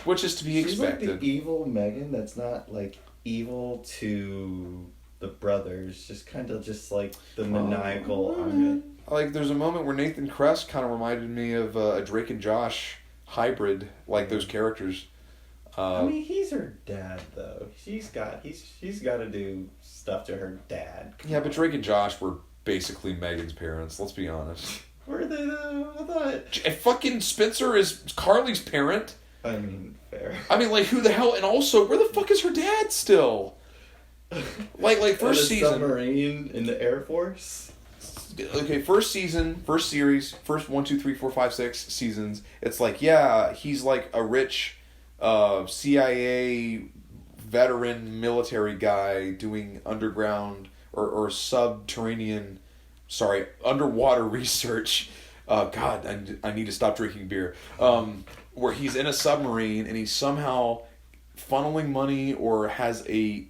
Which is to be expected. She's like the evil Megan that's not, like, evil to the brothers, just kind of just like the maniacal. Like, there's a moment where Nathan Kress kind of reminded me of a Drake and Josh hybrid, like those characters. I mean, he's her dad though. She's got to do stuff to her dad. Yeah, but Drake and Josh were basically Megan's parents. Let's be honest. Were they though? I thought. Fucking Spencer is Carly's parent. I mean, fair. I mean, like, who the hell? And also, where the fuck is her dad still? Like first season. Submarine in the Air Force. Okay, first season, first series, first 1, 2, 3, 4, 5, 6 seasons. It's like, yeah, he's like a rich CIA veteran military guy doing underground or subterranean, underwater research. God, I need to stop drinking beer. Where he's in a submarine and he's somehow funneling money or has a $1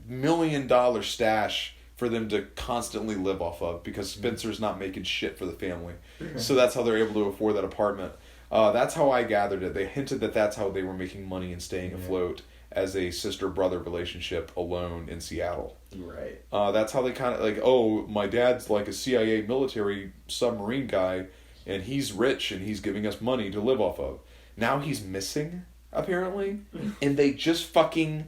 million stash for them to constantly live off of because Spencer's not making shit for the family. So that's how they're able to afford that apartment. That's how I gathered it. They hinted that that's how they were making money and staying afloat as a sister-brother relationship alone in Seattle. Right. That's how they kind of like, oh, my dad's like a CIA military submarine guy and he's rich and he's giving us money to live off of. Now he's missing, apparently. And they just fucking...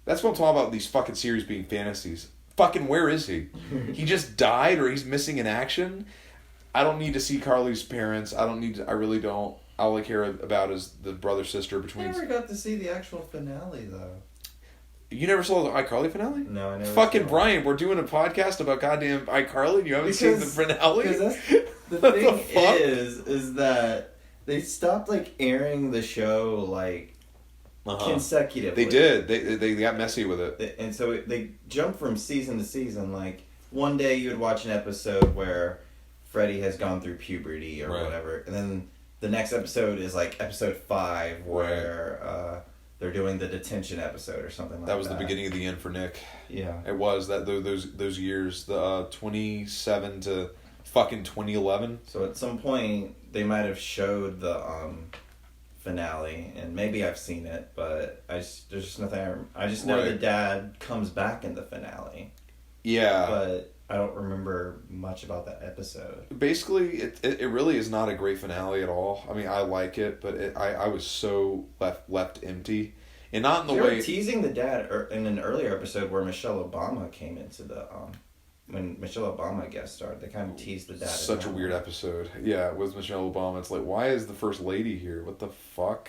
That's what I'm talking about, these fucking series being fantasies. Fucking where is he? He just died or he's missing in action? I don't need to see Carly's parents. I really don't. All I care about is the brother-sister between... I never got to see the actual finale, though. You never saw the iCarly finale? No, I never Fucking Bryan, we're doing a podcast about goddamn iCarly and you haven't seen the finale? Because the thing is that they stopped, like, airing the show, like, consecutively. They did. They got messy with it. And so they jumped from season to season. Like, one day you would watch an episode where Freddie has gone through puberty or whatever. And then the next episode is, like, episode 5 where they're doing the detention episode or something like that. That was the beginning of the end for Nick. Yeah. It was. Those years. The 27 to fucking 2011. So at some point, they might have showed the... finale, and maybe I've seen it, but there's just nothing. I just know the dad comes back in the finale. Yeah, but I don't remember much about that episode. Basically, it really is not a great finale at all. I mean, I like it, but I was so left empty, and not in the way. They were teasing the dad in an earlier episode where Michelle Obama came into the when Michelle Obama guest starred, they kind of teased the dad. Such a weird episode. Yeah, with Michelle Obama. It's like, why is the first lady here? What the fuck?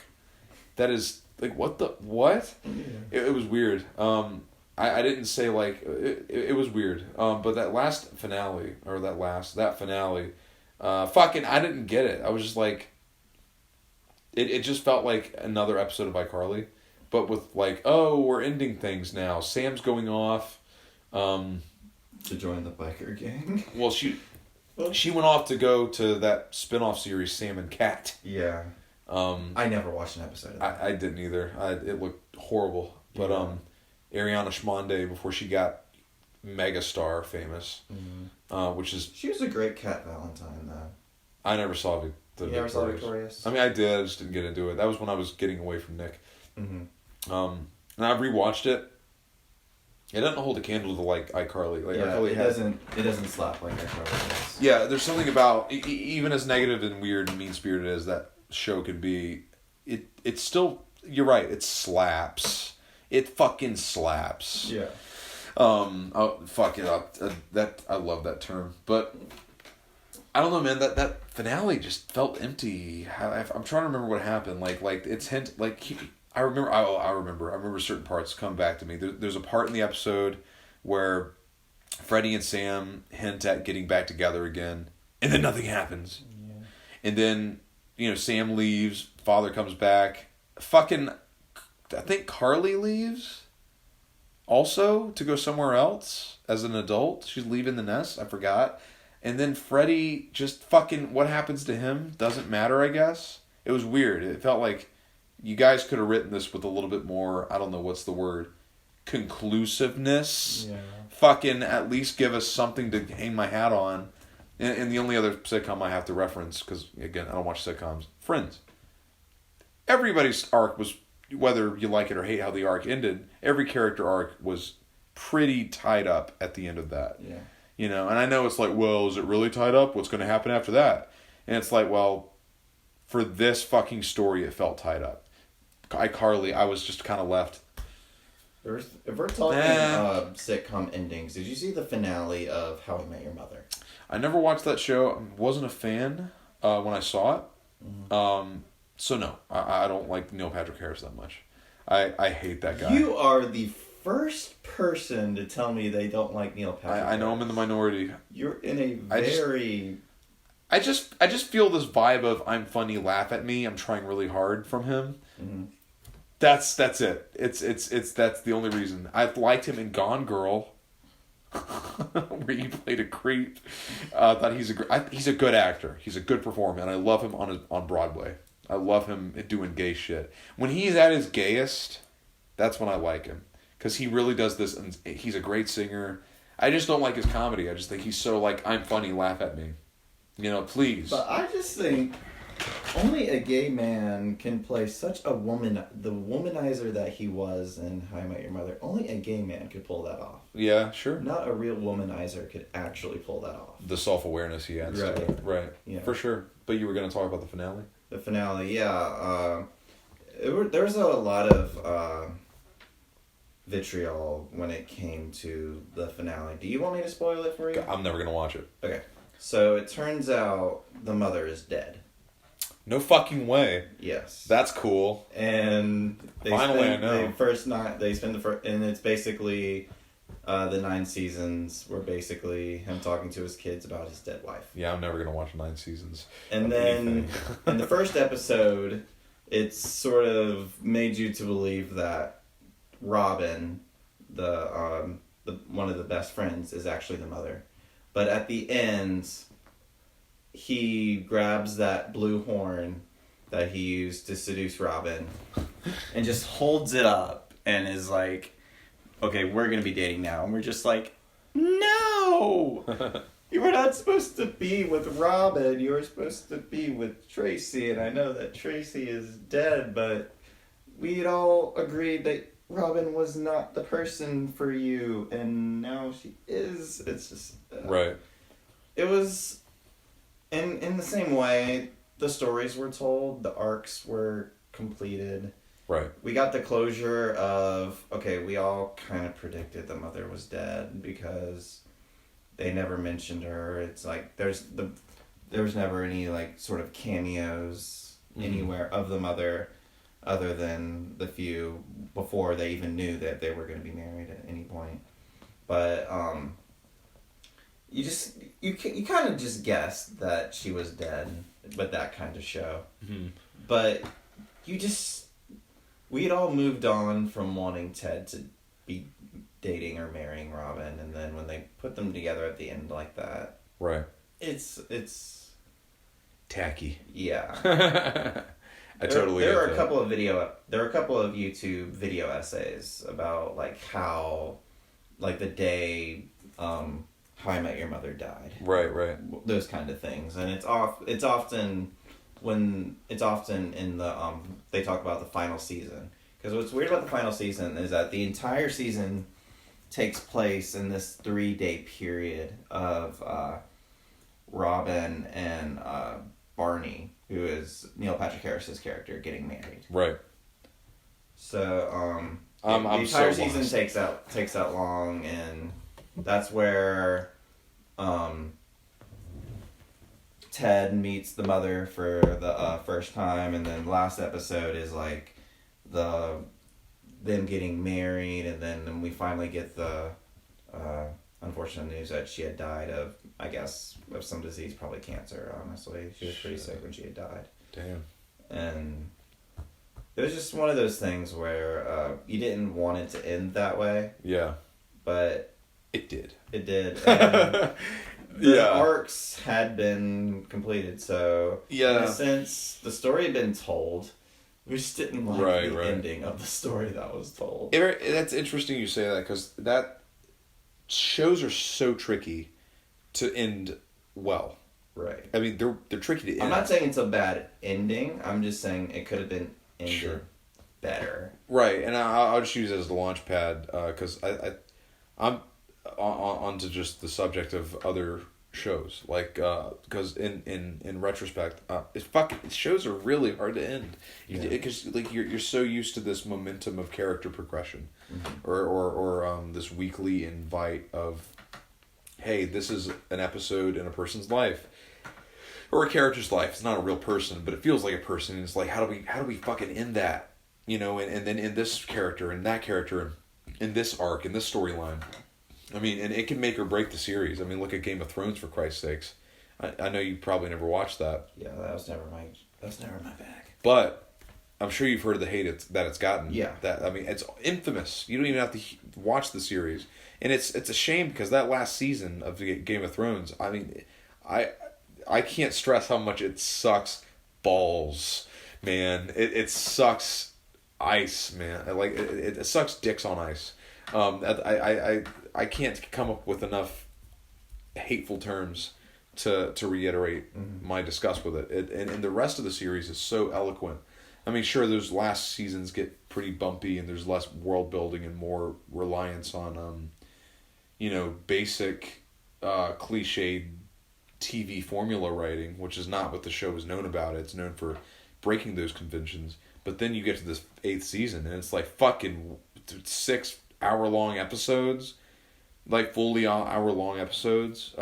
That is, like, what? Yeah. It was weird. I didn't say, like, it was weird. But that last finale, that finale, fucking, I didn't get it. I was just like, it just felt like another episode of iCarly, but with, like, oh, we're ending things now. Sam's going off, to join the biker gang. Well, she went off to go to that spin-off series, Sam and Cat. Yeah. I never watched an episode of that. I didn't either. It looked horrible. But Ariana Schmonde, before she got megastar famous, which is... She was a great Cat Valentine, though. I never saw the You never saw Victorious? I mean, I did. I just didn't get into it. That was when I was getting away from Nick. Mm-hmm. And I've rewatched it. It doesn't hold a candle to, like, iCarly. Like, iCarly it doesn't slap like iCarly does. Yeah, there's something about, even as negative and weird and mean-spirited as that show could be, it's still, you're right, it slaps. It fucking slaps. Yeah. Oh, fuck it up. I love that term. But, I don't know, man, that finale just felt empty. I'm trying to remember what happened. Like it's hint, like... I remember certain parts come back to me. There's a part in the episode where Freddie and Sam hint at getting back together again, and then nothing happens. Yeah. And then, Sam leaves, father comes back. Fucking, I think Carly leaves also to go somewhere else as an adult. She's leaving the nest, I forgot. And then Freddie just fucking, what happens to him doesn't matter, I guess. It was weird. It felt like you guys could have written this with a little bit more, I don't know what's the word, conclusiveness. Yeah. Fucking at least give us something to hang my hat on. And the only other sitcom I have to reference, because, again, I don't watch sitcoms, Friends. Everybody's arc was, whether you like it or hate how the arc ended, every character arc was pretty tied up at the end of that. Yeah. You know, and I know it's like, well, is it really tied up? What's going to happen after that? And it's like, well, for this fucking story, it felt tied up. iCarly, I was just kind of left. If we're talking sitcom endings, did you see the finale of How I Met Your Mother? I never watched that show. I wasn't a fan when I saw it. Mm-hmm. So no, I don't like Neil Patrick Harris that much. I hate that guy. You are the first person to tell me they don't like Neil Patrick Harris. I know I'm in the minority. You're in a very... I just feel this vibe of I'm funny, laugh at me. I'm trying really hard from him. Mm-hmm. That's it. It's that's the only reason. I've liked him in Gone Girl, where he played a creep. Thought he's a good actor. He's a good performer, and I love him on Broadway. I love him doing gay shit. When he's at his gayest, that's when I like him, because he really does this, and he's a great singer. I just don't like his comedy. I just think he's so like, I'm funny, laugh at me. You know, please. But I just think only a gay man can play such a the womanizer that he was in How I Met Your Mother. Only a gay man could pull that off. Yeah, sure. Not a real womanizer could actually pull that off. The self-awareness he adds to it. Right. Yeah. For sure. But you were going to talk about the finale? The finale, yeah. There was a lot of vitriol when it came to the finale. Do you want me to spoil it for you? I'm never going to watch it. Okay. So it turns out the mother is dead. No fucking way. Yes. That's cool. And Finally, I know. And it's basically the 9 seasons were basically him talking to his kids about his dead wife. Yeah, I'm never gonna watch 9 seasons. And then in the first episode, it's sort of made you to believe that Robin, the one of the best friends, is actually the mother. But at the end, he grabs that blue horn that he used to seduce Robin and just holds it up and is like, okay, we're going to be dating now. And we're just like, no! You were not supposed to be with Robin. You were supposed to be with Tracy. And I know that Tracy is dead, but we'd all agreed that Robin was not the person for you. And now she is. It's just... right. It was... In the same way, the stories were told, the arcs were completed. Right. We got the closure of, okay, we all kind of predicted the mother was dead because they never mentioned her. It's like there was never any like sort of cameos anywhere of the mother other than the few before they even knew that they were going to be married at any point. But you kind of just guessed that she was dead with that kind of show. Mm-hmm. But we'd all moved on from wanting Ted to be dating or marrying Robin, and then when they put them together at the end like that, right? It's tacky. Yeah. There are a couple of YouTube video essays about like how, like the day How I Met Your Mother died. Right. Those kind of things, and it's often in the they talk about the final season, because what's weird about the final season is that the entire season takes place in this 3-day period of Robin and Barney, who is Neil Patrick Harris's character, getting married. Right. So the entire season takes that long, and that's where Ted meets the mother for the first time, and then last episode is like them getting married, and then we finally get the unfortunate news that she had died of, I guess, of some disease, probably cancer, honestly. She was pretty sick when she had died. Damn. And it was just one of those things where you didn't want it to end that way. Yeah. But it did. It did. And the arcs had been completed, so in a sense, the story had been told. We just didn't like the ending of the story that was told. That's interesting you say that, because that shows are so tricky to end well. Right. I mean, they're tricky to end. I'm not saying it's a bad ending. I'm just saying it could have been ended better. Right, and I'll just use it as the launch pad, because I'm onto just the subject of other shows, like because in retrospect, shows are really hard to end, because like you're so used to this momentum of character progression, or this weekly invite of, hey, this is an episode in a person's life, or a character's life. It's not a real person, but it feels like a person. And it's like, how do we fucking end that? And then in this character, and that character, in this arc, in this storyline. I mean, and it can make or break the series. I mean, look at Game of Thrones, for Christ's sakes. I know you probably never watched that. Yeah, that was never my bag. But I'm sure you've heard of the hate that it's gotten. Yeah. It's infamous. You don't even have to watch the series, and it's a shame, because that last season of the Game of Thrones. I mean, I can't stress how much it sucks balls, man. It sucks ice, man. Like it sucks dicks on ice. I can't come up with enough hateful terms to reiterate my disgust with it. And the rest of the series is so eloquent. I mean, sure, those last seasons get pretty bumpy, and there's less world building and more reliance on, basic, cliched TV formula writing, which is not what the show is known about. It's known for breaking those conventions. But then you get to this 8th season, and it's like fucking 6 hour-long episodes, like fully hour-long episodes,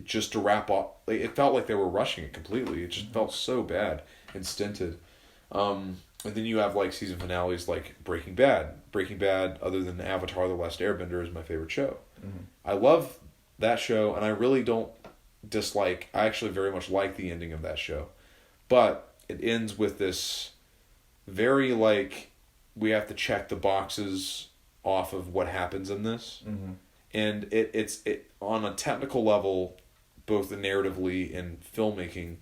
just to wrap up. Like, it felt like they were rushing it completely. It just felt so bad and stinted. And then you have like season finales like Breaking Bad. Breaking Bad, other than Avatar: The Last Airbender, is my favorite show. I love that show, and I really don't dislike. I actually very much like the ending of that show, but it ends with this very like, we have to check the boxes off of what happens in this, and it's on a technical level, both narratively and filmmaking.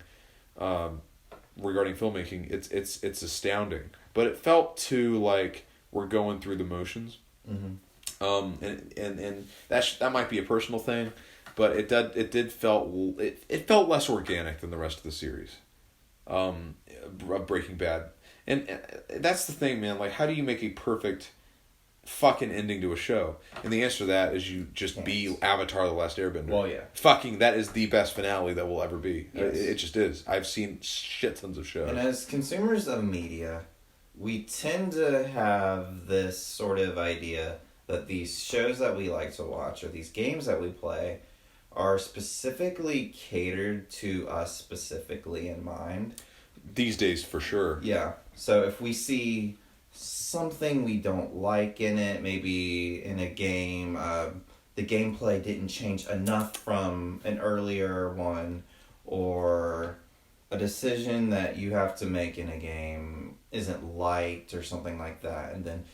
Regarding filmmaking, it's astounding, but it felt too like we're going through the motions. And that might be a personal thing, but it felt less organic than the rest of the series, of Breaking Bad. And that's the thing, man. Like, how do you make a perfect fucking ending to a show? And the answer to that is you just be Avatar: The Last Airbender. Well, yeah. Fucking, that is the best finale that will ever be. Yes. It just is. I've seen shit tons of shows. And as consumers of media, we tend to have this sort of idea that these shows that we like to watch, or these games that we play, are specifically catered to us specifically in mind. These days, for sure. Yeah. So if we see something we don't like in it, maybe in a game, the gameplay didn't change enough from an earlier one, or a decision that you have to make in a game isn't liked or something like that, and then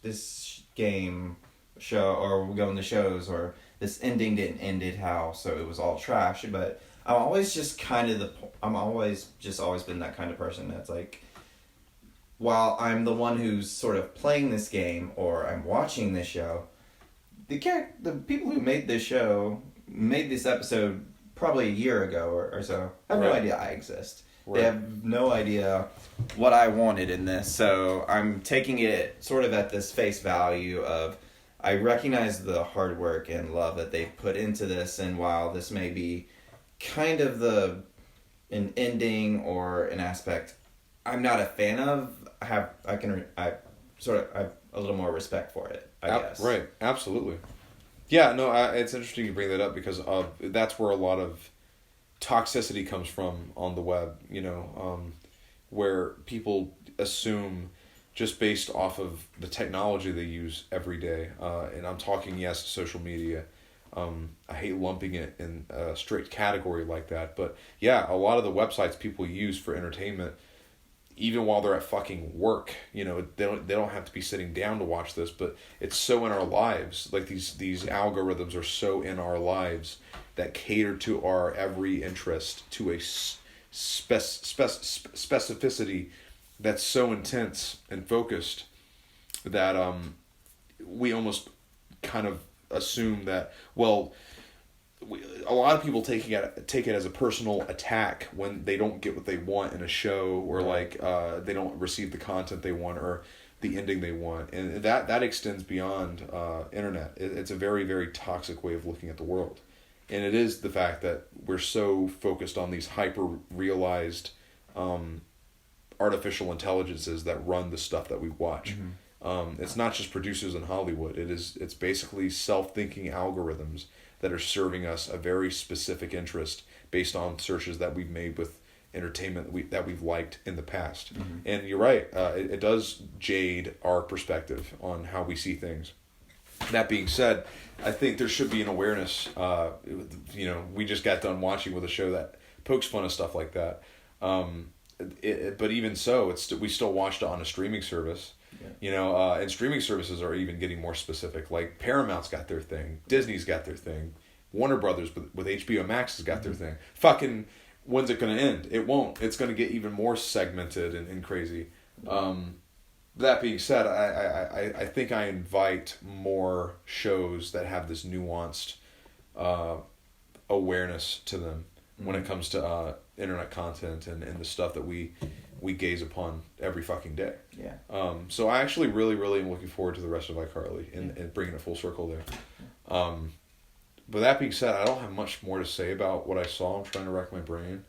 this game show, or we go into shows, or this ending didn't end it how, so it was all trash. But I'm always just always been that kind of person that's like, while I'm the one who's sort of playing this game, or I'm watching this show, the people who made this show made this episode probably a year ago or so. I have no idea I exist. Right. They have no idea what I wanted in this, so I'm taking it sort of at this face value of, I recognize the hard work and love that they've put into this, and while this may be kind of an ending or an aspect I'm not a fan of, I have a little more respect for it, I guess. Right, absolutely. Yeah, no, it's interesting you bring that up, because that's where a lot of toxicity comes from on the web, where people assume, just based off of the technology they use every day, and I'm talking, yes, social media. I hate lumping it in a straight category like that, but yeah, a lot of the websites people use for entertainment, even while they're at fucking work, they don't have to be sitting down to watch this, but it's so in our lives. Like, these algorithms are so in our lives that cater to our every interest to a specificity that's so intense and focused that we almost kind of assume that, well, a lot of people take it as a personal attack when they don't get what they want in a show, or like they don't receive the content they want, or the ending they want, and that extends beyond internet. It's a very, very toxic way of looking at the world, and it is the fact that we're so focused on these hyper realized artificial intelligences that run the stuff that we watch. It's not just producers in Hollywood. It's basically self-thinking algorithms that are serving us a very specific interest based on searches that we've made with entertainment that we've liked in the past. And you're right, it does jade our perspective on how we see things. That being said, I think there should be an awareness. We just got done watching with a show that pokes fun of stuff like that. But even so, we still watched it on a streaming service. And streaming services are even getting more specific. Like Paramount's got their thing, Disney's got their thing, Warner Brothers with HBO Max has got their thing. Fucking, when's it going to end? It won't. It's going to get even more segmented and crazy. That being said, I think I invite more shows that have this nuanced awareness to them when it comes to internet content and the stuff that we gaze upon every fucking day. Yeah. So I actually really, really am looking forward to the rest of iCarly and bringing it full circle there. But that being said, I don't have much more to say about what I saw. I'm trying to rack my brain.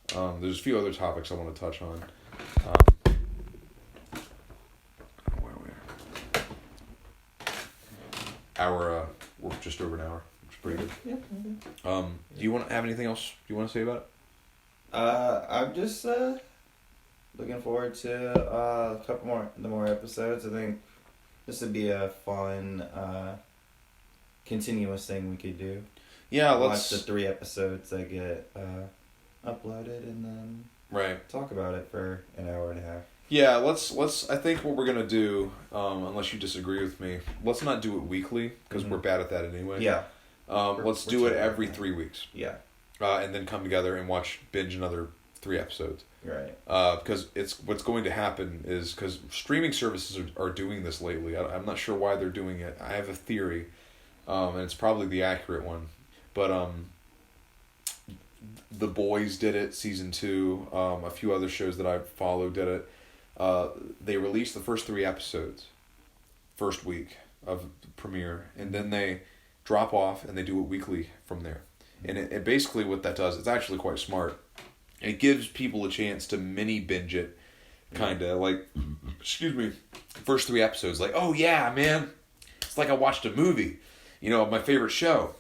There's a few other topics I want to touch on. Where are we? We're just over an hour, which is pretty good. Yeah. Do you want to have anything else you want to say about it? I'm just looking forward to a couple more episodes. I think this would be a fun continuous thing we could do. Yeah, watch the 3 episodes that get uploaded and then talk about it for an hour and a half. Yeah, let's. I think what we're gonna do, unless you disagree with me, let's not do it weekly because we're bad at that anyway. Yeah. Let's do it every 3 weeks. Yeah. And then come together and binge another 3 episodes. Right. Because what's going to happen is because streaming services are doing this lately. I'm not sure why they're doing it. I have a theory, and it's probably the accurate one. But The Boys did it, season 2. A few other shows that I follow did it. They released the first 3 episodes, first week of premiere, and then they drop off and they do it weekly from there. And it basically what that does, it's actually quite smart. It gives people a chance to mini binge it, kind of like, first 3 episodes, like, oh yeah, man, it's like I watched a movie, of my favorite show.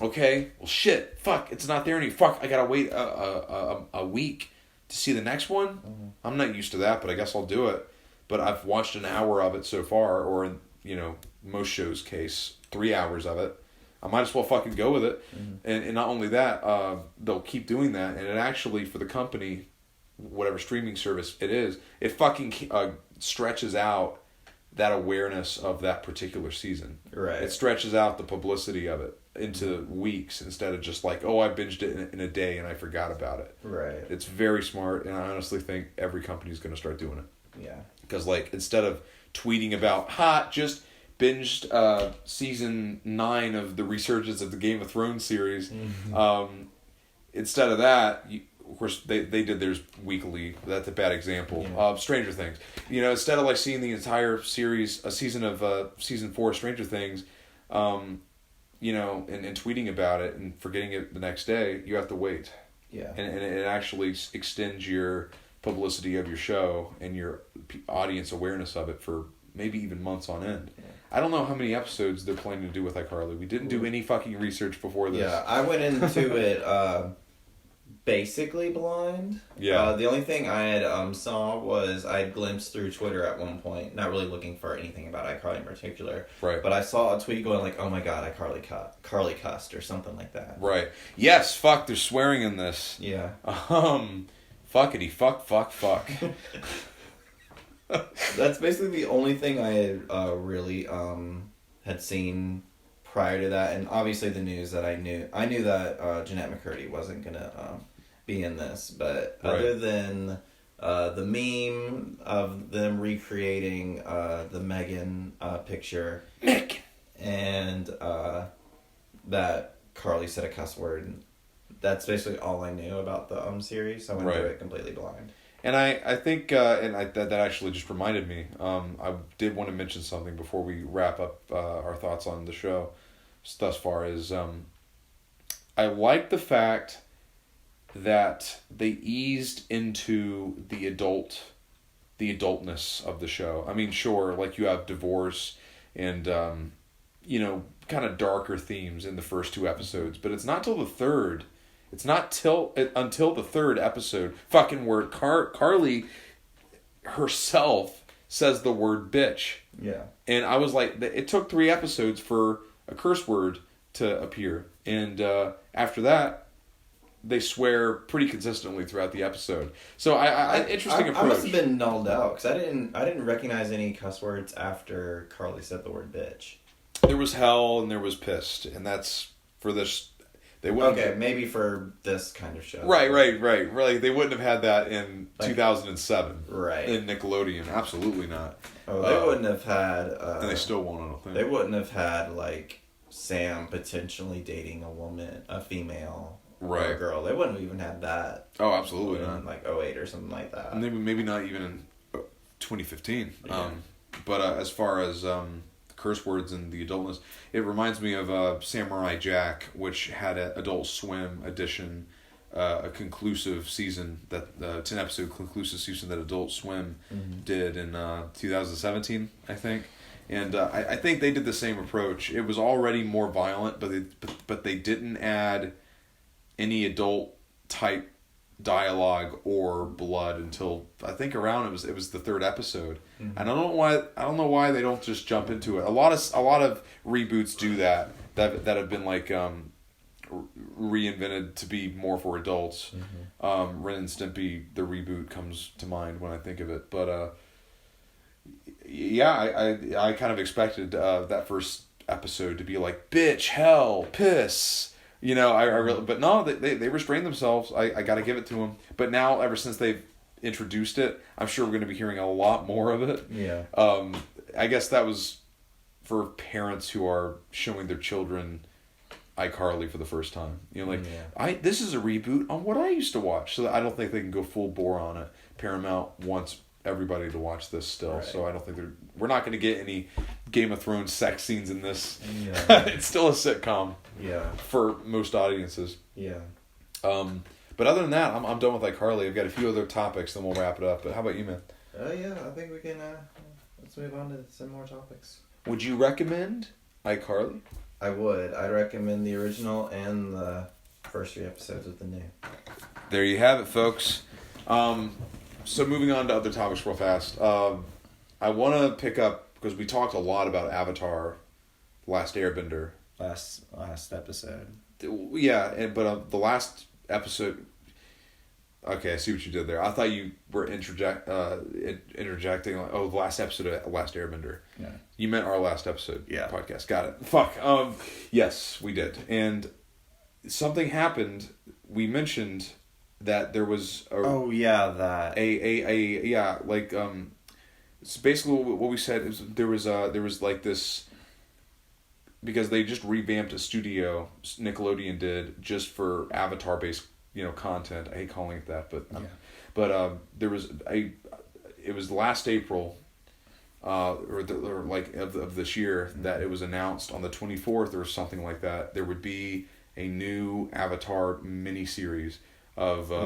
Okay, well shit, fuck, it's not there anymore. Fuck, I gotta wait a week to see the next one. I'm not used to that, but I guess I'll do it. But I've watched an hour of it so far, or in most shows' case, 3 hours of it. I might as well fucking go with it. And not only that, they'll keep doing that, and it actually, for the company, whatever streaming service it is, it fucking stretches out that awareness of that particular season. Right. It stretches out the publicity of it into weeks instead of just like, oh, I binged it in a day and I forgot about it. Right. It's very smart, and I honestly think every company's going to start doing it. Yeah. Because, like, instead of tweeting about, just binged season 9 of the resurgence of the Game of Thrones series, instead of that, of course, they did theirs weekly. That's a bad example. Yeah. Stranger Things. Instead of, like, seeing the entire series, a season of season 4 of Stranger Things, and tweeting about it and forgetting it the next day, you have to wait. Yeah. And it actually extends your publicity of your show and your audience awareness of it for maybe even months on end. Yeah. I don't know how many episodes they're planning to do with iCarly. We didn't do any fucking research before this. Yeah, I went into it basically blind. Yeah. The only thing I had saw was I had glimpsed through Twitter at one point, not really looking for anything about iCarly in particular. Right. But I saw a tweet going like, "Oh my god, Carly cussed" or something like that. Right. Yes. Fuck. They're swearing in this. Yeah. Fuckity. Fuck. That's basically the only thing I had really had seen prior to that, and obviously the news that I knew that Jeanette McCurdy wasn't gonna be in this, but other than the meme of them recreating the Megan picture, and that Carly said a cuss word, that's basically all I knew about the series. So I went through it completely blind. And I think that actually just reminded me. I did want to mention something before we wrap up our thoughts on the show thus far. Is I like the fact that they eased into the adultness of the show. I mean, sure, like you have divorce and kind of darker themes in the first 2 episodes, but it's not till the third. It's not until the third episode, fucking word, Carly herself says the word bitch. Yeah. And I was like, it took 3 episodes for a curse word to appear. And after that, they swear pretty consistently throughout the episode. So interesting approach. I must have been nulled out, because I didn't recognize any cuss words after Carly said the word bitch. There was hell and there was pissed, and that's for this. They wouldn't. Okay, maybe for this kind of show. Right. Really, they wouldn't have had that in 2007. Right. In Nickelodeon, absolutely not. Oh, they wouldn't have had. And they still won't, I don't think. They wouldn't have had like Sam potentially dating a female. Right. Or a girl. They wouldn't have even had that. Oh, absolutely not. In like 2008 or something like that. Maybe not even in 2015. Yeah. But as far as curse words and the adultness, it reminds me of Samurai Jack, which had an Adult Swim edition, a conclusive season, that 10 episode conclusive season that Adult Swim did in 2017, I think. And I think they did the same approach. It was already more violent, but they didn't add any adult type dialogue or blood until I think around it was the 3rd episode. Mm-hmm. And I don't know why they don't just jump into it. A lot of reboots do that have been like reinvented to be more for adults. Mm-hmm. Ren and Stimpy, the reboot, comes to mind when I think of it. But I kind of expected that first episode to be like bitch, hell, piss. I really, but no, they restrained themselves. I got to give it to them. But now, ever since they've introduced it, I'm sure we're going to be hearing a lot more of it. Yeah. I guess that was for parents who are showing their children iCarly for the first time. This is a reboot on what I used to watch. So I don't think they can go full bore on it. Paramount wants everybody to watch this still, right. So I don't think we're not going to get any Game of Thrones sex scenes in this. Yeah. It's still a sitcom. Yeah. For most audiences. Yeah. But other than that, I'm done with iCarly. I've got a few other topics, then we'll wrap it up. But how about you, man? Yeah, I think we can. Let's move on to some more topics. Would you recommend iCarly? I would. I'd recommend the original and the first 3 episodes of the new. There you have it, folks. So moving on to other topics real fast. I want to pick up, because we talked a lot about Avatar, Last Airbender. Last episode. Yeah, but the last episode... Okay, I see what you did there. I thought you were interjecting, like, the last episode of Last Airbender. Yeah. You meant our last episode podcast. Got it. Fuck. Yes, we did. And something happened. We mentioned that there was so basically what we said is there was like this, because they just revamped a studio, Nickelodeon did, just for Avatar based content. I hate calling it that, but there was it was last April of this year that it was announced on the 24th or something like that there would be a new Avatar miniseries of it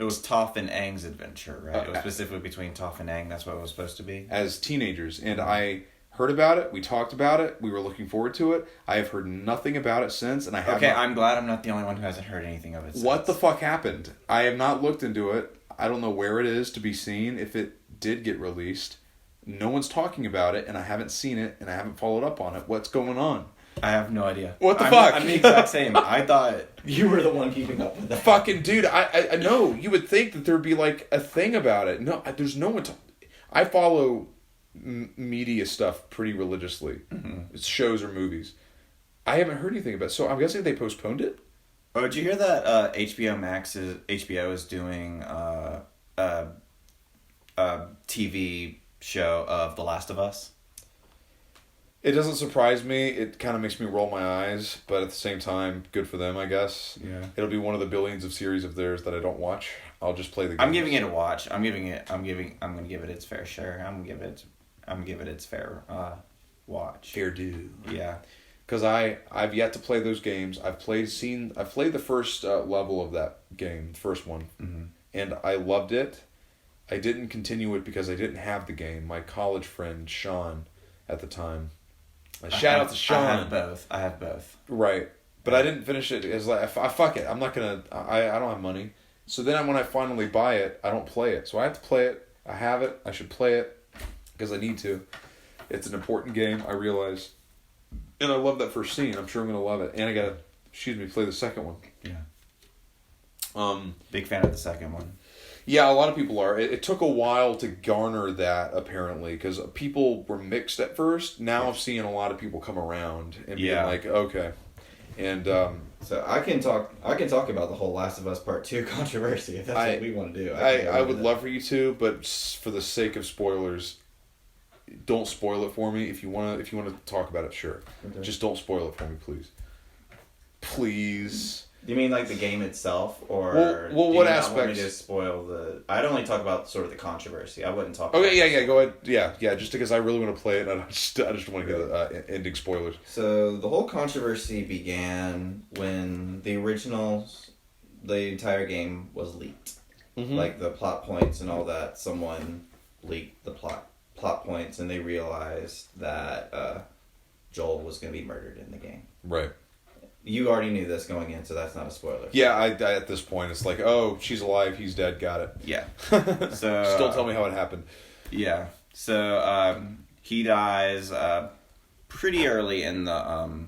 was Toph and Aang's adventure, right? It was specifically between Toph and Aang. That's what it was supposed to be. As teenagers. And I heard about it. We talked about it. We were looking forward to it. I have heard nothing about it since. And I'm glad I'm not the only one who hasn't heard anything of it since. What the fuck happened? I have not looked into it. I don't know where it is to be seen. If it did get released, no one's talking about it. And I haven't seen it. And I haven't followed up on it. What's going on? I have no idea. What the fuck? I'm the exact same. I thought you were the one keeping up with that. Fucking dude, I know. You would think that there'd be like a thing about it. No, there's no one. I follow media stuff pretty religiously. Mm-hmm. It's shows or movies. I haven't heard anything about it. So I'm guessing they postponed it? Oh, did you hear that HBO is doing a TV show of The Last of Us? It doesn't surprise me. It kind of makes me roll my eyes, but at the same time, good for them, I guess. Yeah. It'll be one of the billions of series of theirs that I don't watch. I'll just play the game. I'm giving it a watch. I'm gonna give it its fair share. I'm gonna give it its fair watch. Fair due. Yeah. Because I've yet to play those games. I've played the first level of that game, the first one, and I loved it. I didn't continue it because I didn't have the game. My college friend Sean, at the time, shout out to Sean. I have both. Right, but I didn't finish it. It's like fuck it. I'm not gonna. I don't have money. So then when I finally buy it, I don't play it. So I have to play it. I have it. I should play it because I need to. It's an important game. I realize. And I love that first scene. I'm sure I'm going to love it. And I got to, play the second one. Yeah. Big fan of the second one. Yeah, a lot of people are. It took a while to garner that, apparently, because people were mixed at first. Now I'm seeing a lot of people come around and being like, okay. And so I can talk about the whole Last of Us Part 2 controversy if that's what we want to do. I would love for you to, but for the sake of spoilers, don't spoil it for me. If you want to talk about it, sure. Okay. Just don't spoil it for me, please. Please. Do you mean like the game itself, or what aspects? Want me to spoil the? I'd only talk about sort of the controversy. I wouldn't talk. Okay, yeah, go ahead. Yeah. Just because I really want to play it, I just want to get ending spoilers. So the whole controversy began when the entire game was leaked, like the plot points and all that. Someone leaked the plot points, and they realized that Joel was going to be murdered in the game. Right. You already knew this going in, so that's not a spoiler. Yeah, I at this point, it's like, oh, she's alive, he's dead, got it. Yeah. So still tell me how it happened. Yeah. So he dies pretty early in the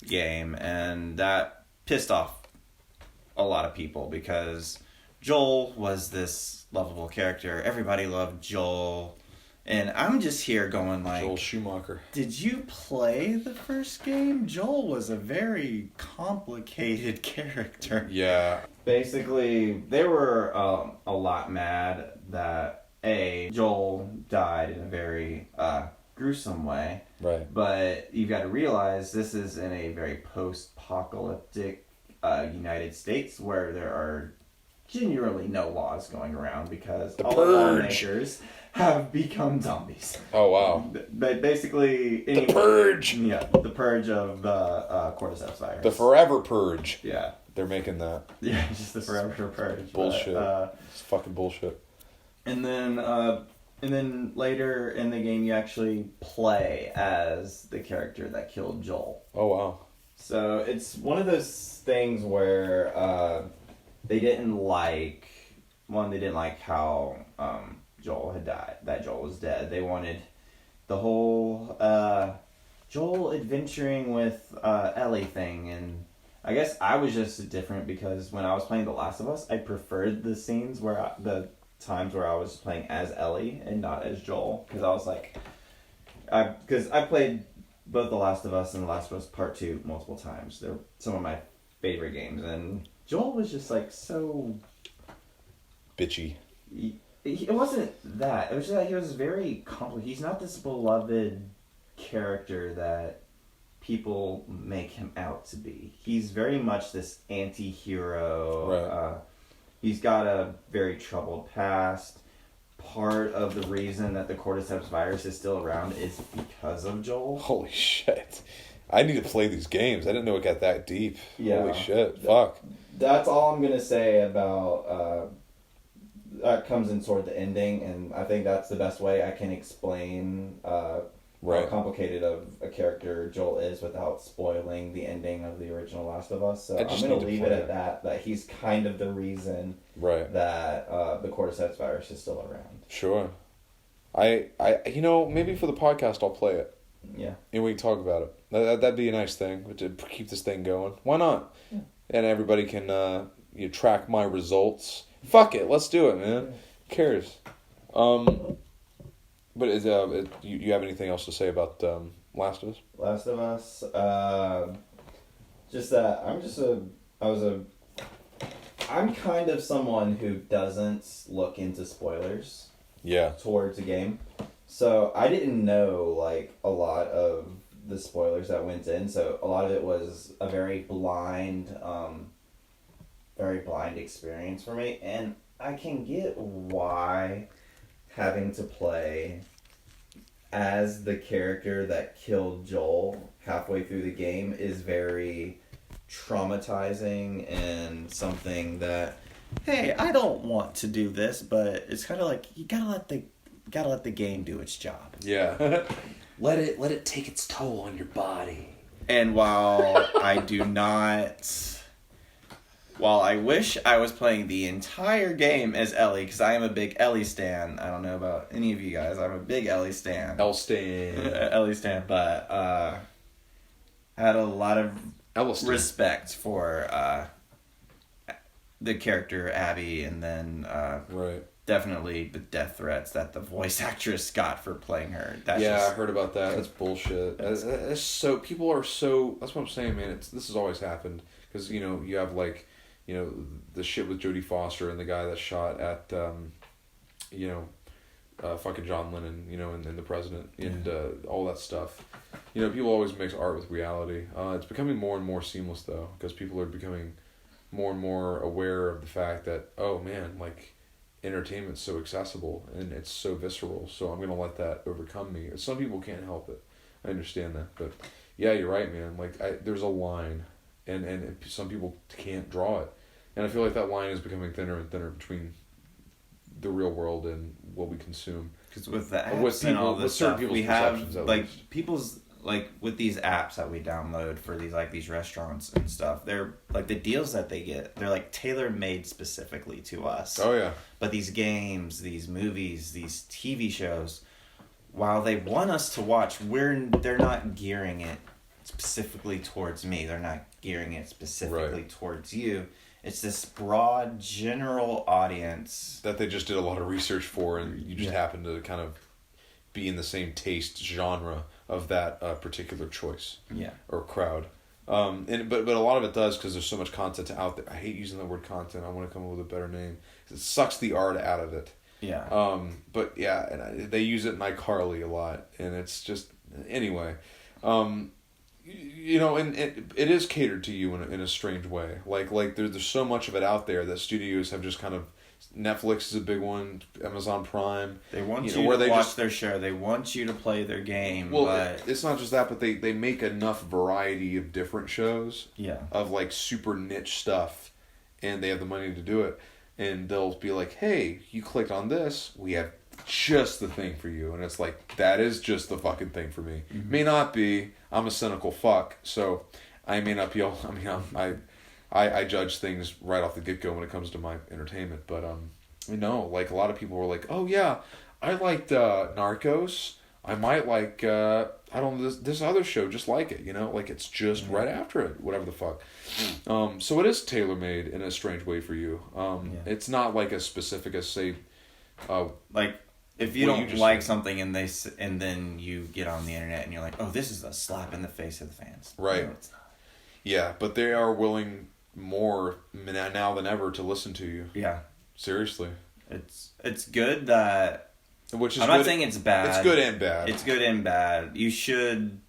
game, and that pissed off a lot of people because Joel was this lovable character. Everybody loved Joel. And I'm just here going like... Joel Schumacher. Did you play the first game? Joel was a very complicated character. Yeah. Basically, they were a lot mad that, Joel died in a very gruesome way. Right. But you've got to realize this is in a very post-apocalyptic United States where there are genuinely no laws going around because the all purge. The lawmakers have become zombies. Oh, wow. But basically... The purge! Yeah, the purge of the cordyceps virus. The forever purge. Yeah. They're making that. Yeah, just the forever purge. Bullshit. It's fucking bullshit. And then later in the game, you actually play as the character that killed Joel. Oh, wow. So it's one of those things where they didn't like how Joel had died, that Joel was dead. They wanted the whole Joel adventuring with Ellie thing, and I guess I was just different because when I was playing The Last of Us, I preferred the scenes the times where I was playing as Ellie and not as Joel, because I was like, because I played both The Last of Us and The Last of Us Part 2 multiple times. They're some of my favorite games, and Joel was just like so bitchy. It wasn't that. It was just that he was very complicated. He's not this beloved character that people make him out to be. He's very much this anti-hero. Right. He's got a very troubled past. Part of the reason that the cordyceps virus is still around is because of Joel. Holy shit. I need to play these games. I didn't know it got that deep. Yeah. Holy shit. Fuck. That's all I'm going to say about... that comes in sort of the ending, and I think that's the best way I can explain how complicated of a character Joel is without spoiling the ending of the original Last of Us. So I'm going to leave it at that he's kind of the reason that the cordyceps virus is still around. Sure. I maybe for the podcast I'll play it. Yeah. And we can talk about it. That'd be a nice thing to keep this thing going. Why not? Yeah. And everybody can track my results. Fuck it, let's do it, man. Who cares? But is you have anything else to say about Last of Us? Last of Us, just that I'm kind of someone who doesn't look into spoilers. Yeah. Towards a game, so I didn't know like a lot of the spoilers that went in. So a lot of it was a very blind experience for me, and I can get why having to play as the character that killed Joel halfway through the game is very traumatizing and something that, hey, I don't want to do this, but it's kind of like you gotta let the game do its job. Yeah. Let it take its toll on your body. And while I wish I was playing the entire game as Ellie, because I am a big Ellie stan. I don't know about any of you guys. I'm a big Ellie stan. Ellie stan. But I had a lot of respect for the character Abby, and then right. Definitely the death threats that the voice actress got for playing her. I heard about that. That's bullshit. That's so, people are so, that's what I'm saying, man. This has always happened. Because, you have, like, the shit with Jodie Foster and the guy that shot at, fucking John Lennon, and the president, and all that stuff. People always mix art with reality. It's becoming more and more seamless, though, because people are becoming more and more aware of the fact that, oh, man, like, entertainment's so accessible and it's so visceral, so I'm going to let that overcome me. Some people can't help it. I understand that. But, yeah, you're right, man. Like, there's a line, and some people can't draw it. And I feel like that line is becoming thinner and thinner between the real world and what we consume. Because with the apps and all this stuff, we have, like, people's, like, with these apps that we download for these restaurants and stuff, they're, like, the deals that they get, they're, like, tailor-made specifically to us. Oh, yeah. But these games, these movies, these TV shows, while they want us to watch, they're not gearing it specifically towards me. They're not gearing it specifically towards you. It's this broad, general audience that they just did a lot of research for, and you just happen to kind of be in the same taste genre of that particular choice or crowd. But a lot of it does, because there's so much content out there. I hate using the word content. I want to come up with a better name. It sucks the art out of it. Yeah. But yeah, and they use it in iCarly a lot, and it's just, anyway. And it is catered to you in a strange way. Like there's so much of it out there that studios have just kind of, Netflix is a big one, Amazon Prime. They want you to watch their show. They want you to play their game. Well, but it's not just that, but they make enough variety of different shows. Yeah. Of like super niche stuff, and they have the money to do it. And they'll be like, hey, you clicked on this, we have just the thing for you. And it's like, that is just the fucking thing for me. Mm-hmm. May not be. I'm a cynical fuck, so I may not be all, I judge things right off the get-go when it comes to my entertainment. But, like, a lot of people were like, oh, yeah, I liked Narcos. I might like, this other show just like it, Like, it's just right after it, whatever the fuck. So it is tailor-made in a strange way for you. It's not like as specific as, say... like, if you don't like something and then you get on the internet and you're like, oh, this is a slap in the face of the fans. Right. No, it's not. Yeah, but they are willing more now than ever to listen to you. Yeah. Seriously. It's good that... Which is I'm not saying it's bad. It's good and bad. It's good and bad. You should...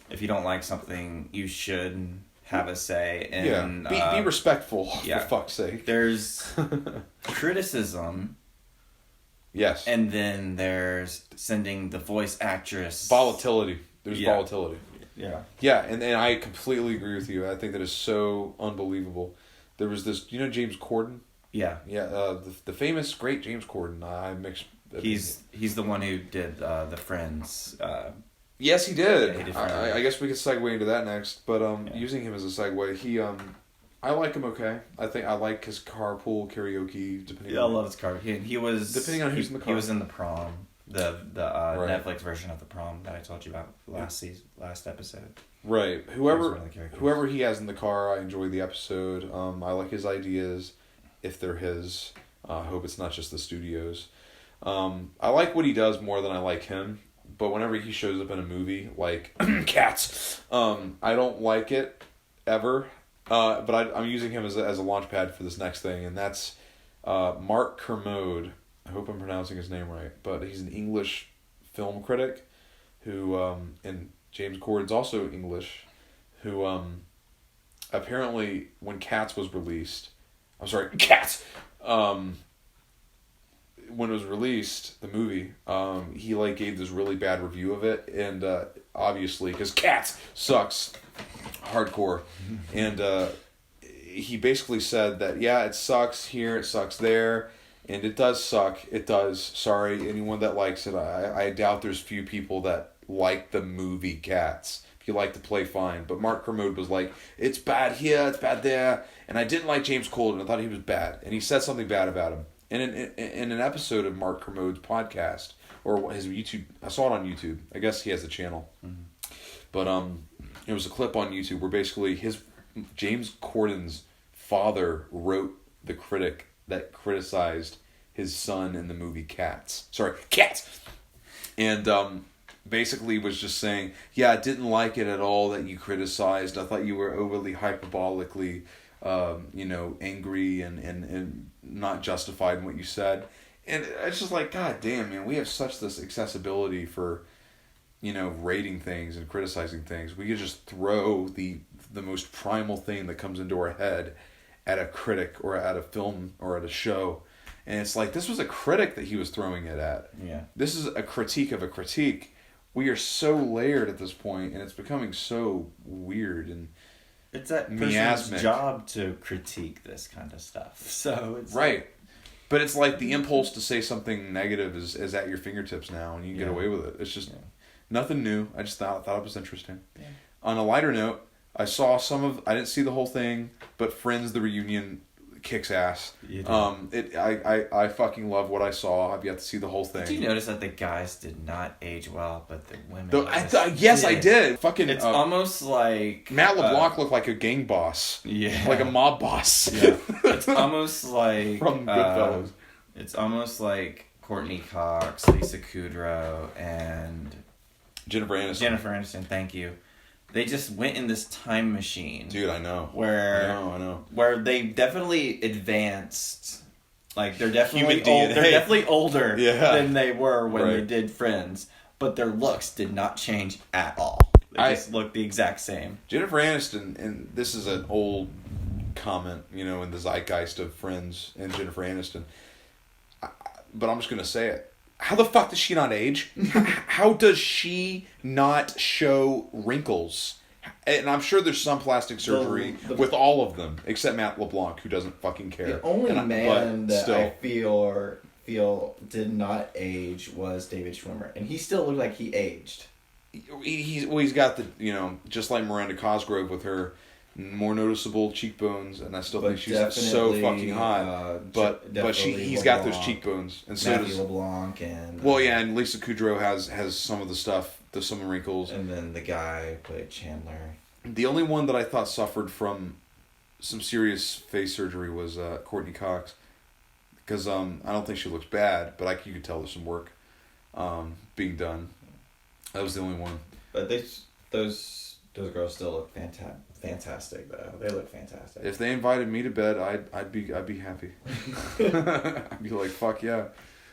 If you don't like something, you should have a say. And, be respectful, for fuck's sake. There's criticism... Yes. And then there's sending the voice actress... Volatility. There's volatility. Yeah. Yeah, and I completely agree with you. I think that is so unbelievable. There was this... James Corden? Yeah. Yeah, the famous, great James Corden. I mixed... He's the one who did The Friends. Yes, he did. Yeah, he did I guess we could segue into that next. But using him as a segue, he... I like him okay. I think I like his carpool karaoke. I love his car. He was depending on who's in the car. He was in The Prom, the Netflix version of The Prom that I told you about last episode. Right. Whoever he has in the car, I enjoy the episode. I like his ideas, if they're his. I hope it's not just the studio's. I like what he does more than I like him. But whenever he shows up in a movie, like Cats, I don't like it ever. But I'm using him as a launch pad for this next thing, and that's Mark Kermode. I hope I'm pronouncing his name right, but he's an English film critic who, and James Corden's also English, who apparently when Cats was released, when it was released, the movie, he like gave this really bad review of it, and obviously because Cats sucks hardcore, and he basically said that it sucks here, it sucks there, and it does suck. It does. Sorry, anyone that likes it. I doubt there's few people that like the movie Cats. If you like to play, fine. But Mark Kermode was like, it's bad here, it's bad there, and I didn't like James Corden. I thought he was bad, and he said something bad about him. And in an episode of Mark Kermode's podcast or his YouTube, I saw it on YouTube. I guess he has a channel, but it was a clip on YouTube where basically James Corden's father wrote the critic that criticized his son in the movie Cats. And basically was just saying, I didn't like it at all that you criticized. I thought you were overly hyperbolically, angry and not justified in what you said. And it's just like, God damn, man, we have such this accessibility for, rating things and criticizing things. We could just throw the most primal thing that comes into our head at a critic or at a film or at a show. And it's like, this was a critic that he was throwing it at. Yeah. This is a critique of a critique. We are so layered at this point, and it's becoming so weird and it's that person's miasmic. job to critique this kind of stuff. So it's right. But it's like the impulse to say something negative is at your fingertips now, and you can get away with it. It's just nothing new. I just thought it was interesting. Yeah. On a lighter note, I saw I didn't see the whole thing, but Friends the reunion kicks ass. You did. I fucking love what I saw. I've yet to see the whole thing. Did you notice that the guys did not age well, but the women? Yes, I did. Fucking. It's almost like Matt LeBlanc looked like a gang boss. Yeah. Like a mob boss. Yeah. It's almost like from Goodfellas. It's almost like Courtney Cox, Lisa Kudrow, and Jennifer Aniston. Thank you. They just went in this time machine. Dude, I know. I know. Where they definitely advanced. Like they're definitely Human DNA. They're definitely older than they were when they Right. did Friends, but their looks did not change at all. They just looked the exact same. Jennifer Aniston, and this is an old comment, in the zeitgeist of Friends and Jennifer Aniston. But I'm just gonna say it. How the fuck does she not age? How does she not show wrinkles? And I'm sure there's some plastic surgery with all of them, except Matt LeBlanc, who doesn't fucking care. The only man that I feel did not age was David Schwimmer, and he still looked like he aged. He's got the, just like Miranda Cosgrove with her more noticeable cheekbones, and I still think she's so fucking hot. But he's got those cheekbones, and so does LeBlanc and and Lisa Kudrow has some of the stuff, some wrinkles, and then the guy who played Chandler. The only one that I thought suffered from some serious face surgery was Courtney Cox, because I don't think she looks bad, but you could tell there's some work being done. That was the only one. But those girls still look fantastic though. They look fantastic. If they invited me to bed, I'd be happy. I'd be like, fuck yeah,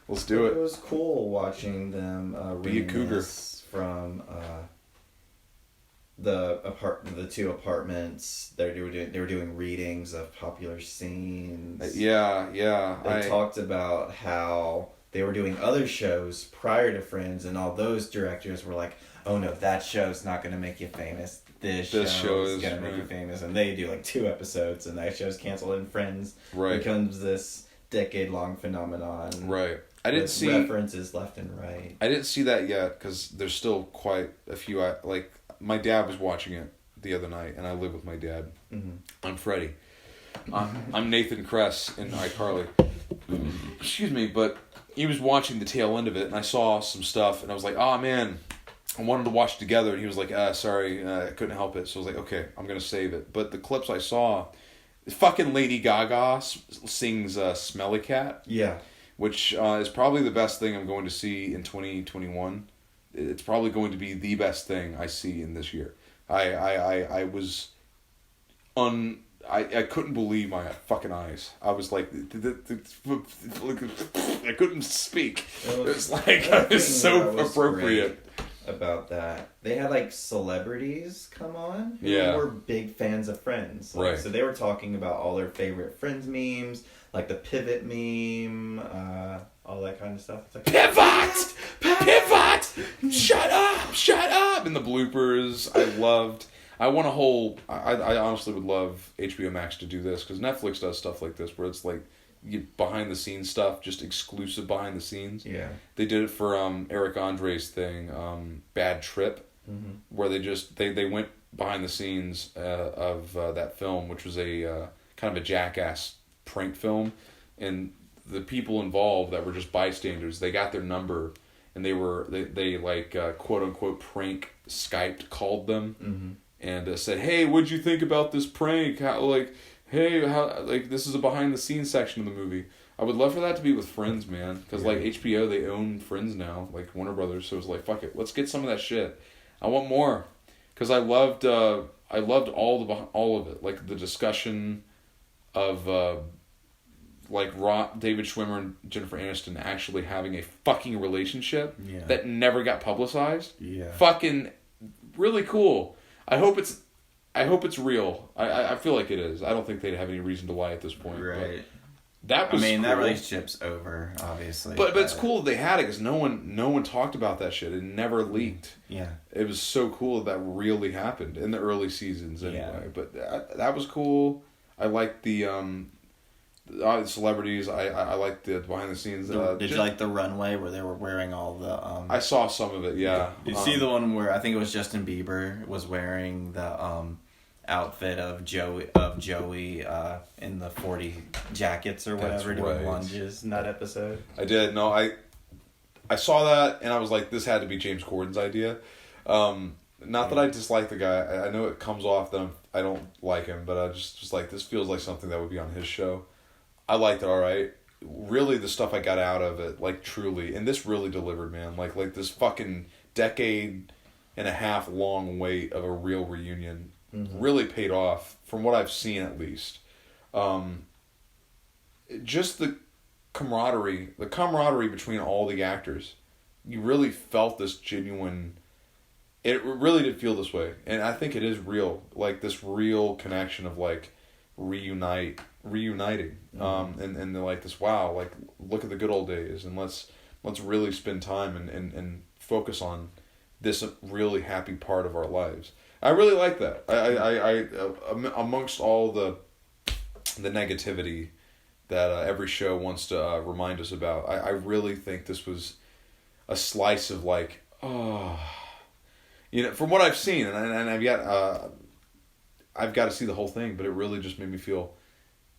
let's do it. It was cool watching them be a cougar from the two apartments. They were doing readings of popular scenes. Yeah. They talked about how they were doing other shows prior to Friends, and all those directors were like, "Oh no, that show's not going to make you famous. This show is going to make you famous." And they do like 2 episodes, and that show's canceled, and Friends becomes this decade-long phenomenon. Right. I didn't see references left and right. I didn't see that yet because there's still quite a few. Like my dad was watching it the other night, and I live with my dad. Mm-hmm. I'm Freddie. I'm Nathan Kress in iCarly. Excuse me, but he was watching the tail end of it, and I saw some stuff, and I was like, "Oh man, I wanted to watch it together." And he was like, "Sorry, I couldn't help it." So I was like, "Okay, I'm gonna save it." But the clips I saw, fucking Lady Gaga sings "Smelly Cat." Yeah. Which is probably the best thing I'm going to see in 2021. It's probably going to be the best thing I see in this year. I was I couldn't believe my fucking eyes. I was like, I couldn't speak. It was like, it was so appropriate. about that. They had like celebrities come on who were big fans of Friends. Like, right. So they were talking about all their favorite Friends memes, like the pivot meme, all that kind of stuff. It's like, pivot! Shut up! And the bloopers, I honestly would love HBO Max to do this, because Netflix does stuff like this where it's like you get behind the scenes stuff, just exclusive behind the scenes. Yeah. They did it for Eric Andre's thing, Bad Trip, where they went behind the scenes of that film, which was a kind of a jackass prank film, and the people involved that were just bystanders, they got their number, and they like quote unquote prank Skyped called them, and said, "Hey, what'd you think about this prank? This is a behind the scenes section of the movie." I would love for that to be with Friends, man, because like HBO, they own Friends now, like Warner Brothers. So it's like, fuck it, let's get some of that shit. I want more, because I loved all of it, like the discussion of David Schwimmer and Jennifer Aniston actually having a fucking relationship that never got publicized. Yeah, fucking really cool. I hope it's real. I feel like it is. I don't think they'd have any reason to lie at this point. Right. That was cool. That relationship's over, obviously. But it's cool that they had it, because no one talked about that shit. It never leaked. Yeah. It was so cool that really happened in the early seasons anyway. Yeah. But that was cool. I liked the celebrities. I liked the behind the scenes. Did you like the runway where they were wearing all the? I saw some of it. Yeah. Did you see the one where I think it was Justin Bieber was wearing the outfit of Joey in the 40 jackets or whatever, doing lunges in that episode? I did. No, I saw that and I was like, this had to be James Corden's idea. Not that I dislike the guy. I know it comes off that I don't like him, but I just like, this feels like something that would be on his show. I liked it all right. Really, the stuff I got out of it, like, truly, and this really delivered, man. Like this fucking decade and a half long wait of a real reunion really paid off, from what I've seen at least. Just the camaraderie between all the actors. You really felt this genuine. It really did feel this way, and I think it is real. Like this real connection of like reuniting, and they're like this. Wow, like look at the good old days, and let's really spend time and focus on this really happy part of our lives. I really like that. I amongst all the negativity that every show wants to remind us about, I really think this was a slice of like, from what I've seen, and I've got to see the whole thing, but it really just made me feel,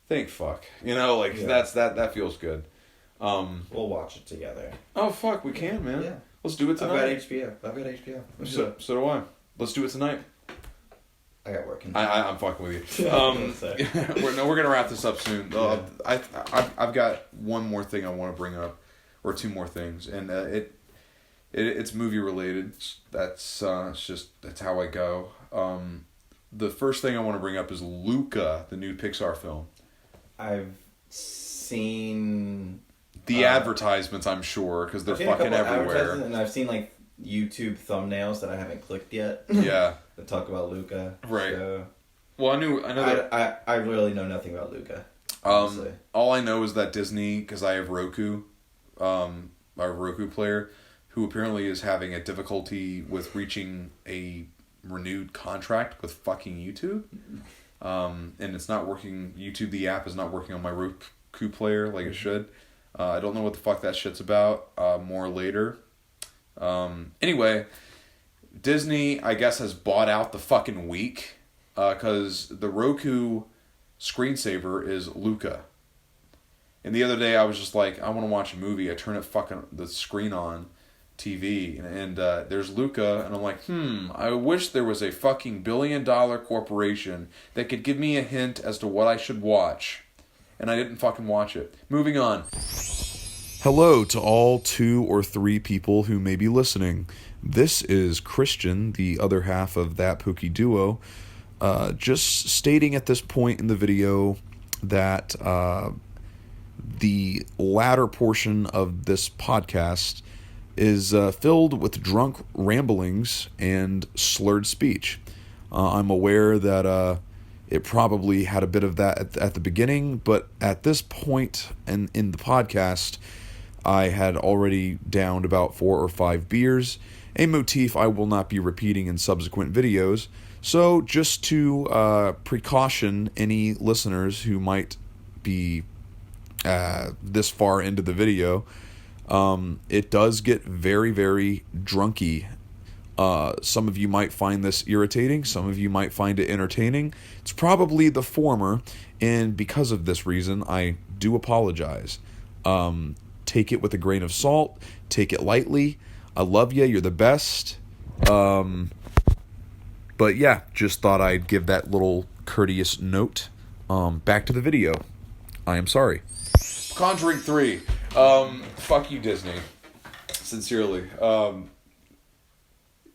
thank fuck, that feels good. We'll watch it together. Oh fuck, we can, man. Yeah. Let's do it tonight. I've got HBO. So do I. Let's do it tonight. I got work. I'm fucking with you. We're gonna wrap this up soon. I've got one more thing I want to bring up, or two more things, and it's movie related. That's how I go. The first thing I want to bring up is Luca, the new Pixar film. I've seen the advertisements, I'm sure, because they're fucking everywhere. And I've seen like YouTube thumbnails that I haven't clicked yet. Yeah. That talk about Luca. Right. So well, I know that. I really know nothing about Luca. All I know is that Disney, because I have Roku, our Roku player, who apparently is having a difficulty with reaching a renewed contract with fucking YouTube. And it's not working. YouTube, the app, is not working on my Roku player like it should. I don't know what the fuck that shit's about. More later. Anyway, Disney, I guess, has bought out the fucking week, because the Roku screensaver is Luca. And the other day I was just like, I want to watch a movie. I turn the screen on TV, and there's Luca, and I'm like, I wish there was a fucking $1 billion corporation that could give me a hint as to what I should watch. And I didn't fucking watch it. Moving on. Hello to all 2 or 3 people who may be listening. This is Christian, the other half of That Pookie Duo, just stating at this point in the video that the latter portion of this podcast is filled with drunk ramblings and slurred speech. I'm aware that it probably had a bit of that at the beginning, but at this point in the podcast, I had already downed about 4 or 5 beers, a motif I will not be repeating in subsequent videos. So just to precaution any listeners who might be this far into the video, it does get very, very drunky. Some of you might find this irritating. Some of you might find it entertaining. It's probably the former, and because of this reason, I do apologize. Take it with a grain of salt. Take it lightly. I love you. You're the best. But yeah, just thought I'd give that little courteous note. Back to the video. I am sorry. Conjuring 3. Fuck you, Disney. Sincerely.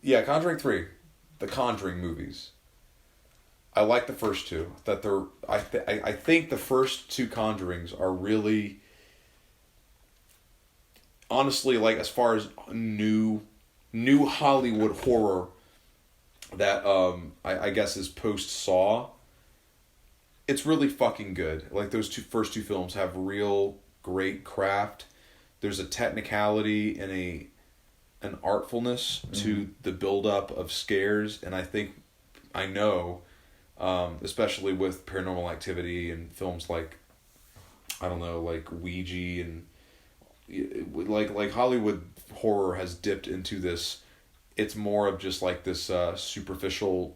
Yeah, Conjuring 3. The Conjuring movies. I like the first two. That they're I think the first 2 Conjurings are really, honestly, like, as far as new Hollywood horror that I guess is post Saw, it's really fucking good. Like, those first two films have real great craft. There's a technicality and an artfulness to the buildup of scares, and I know, especially with Paranormal Activity and films like, I don't know, like Ouija, and like Hollywood horror has dipped into this. It's more of just like this superficial,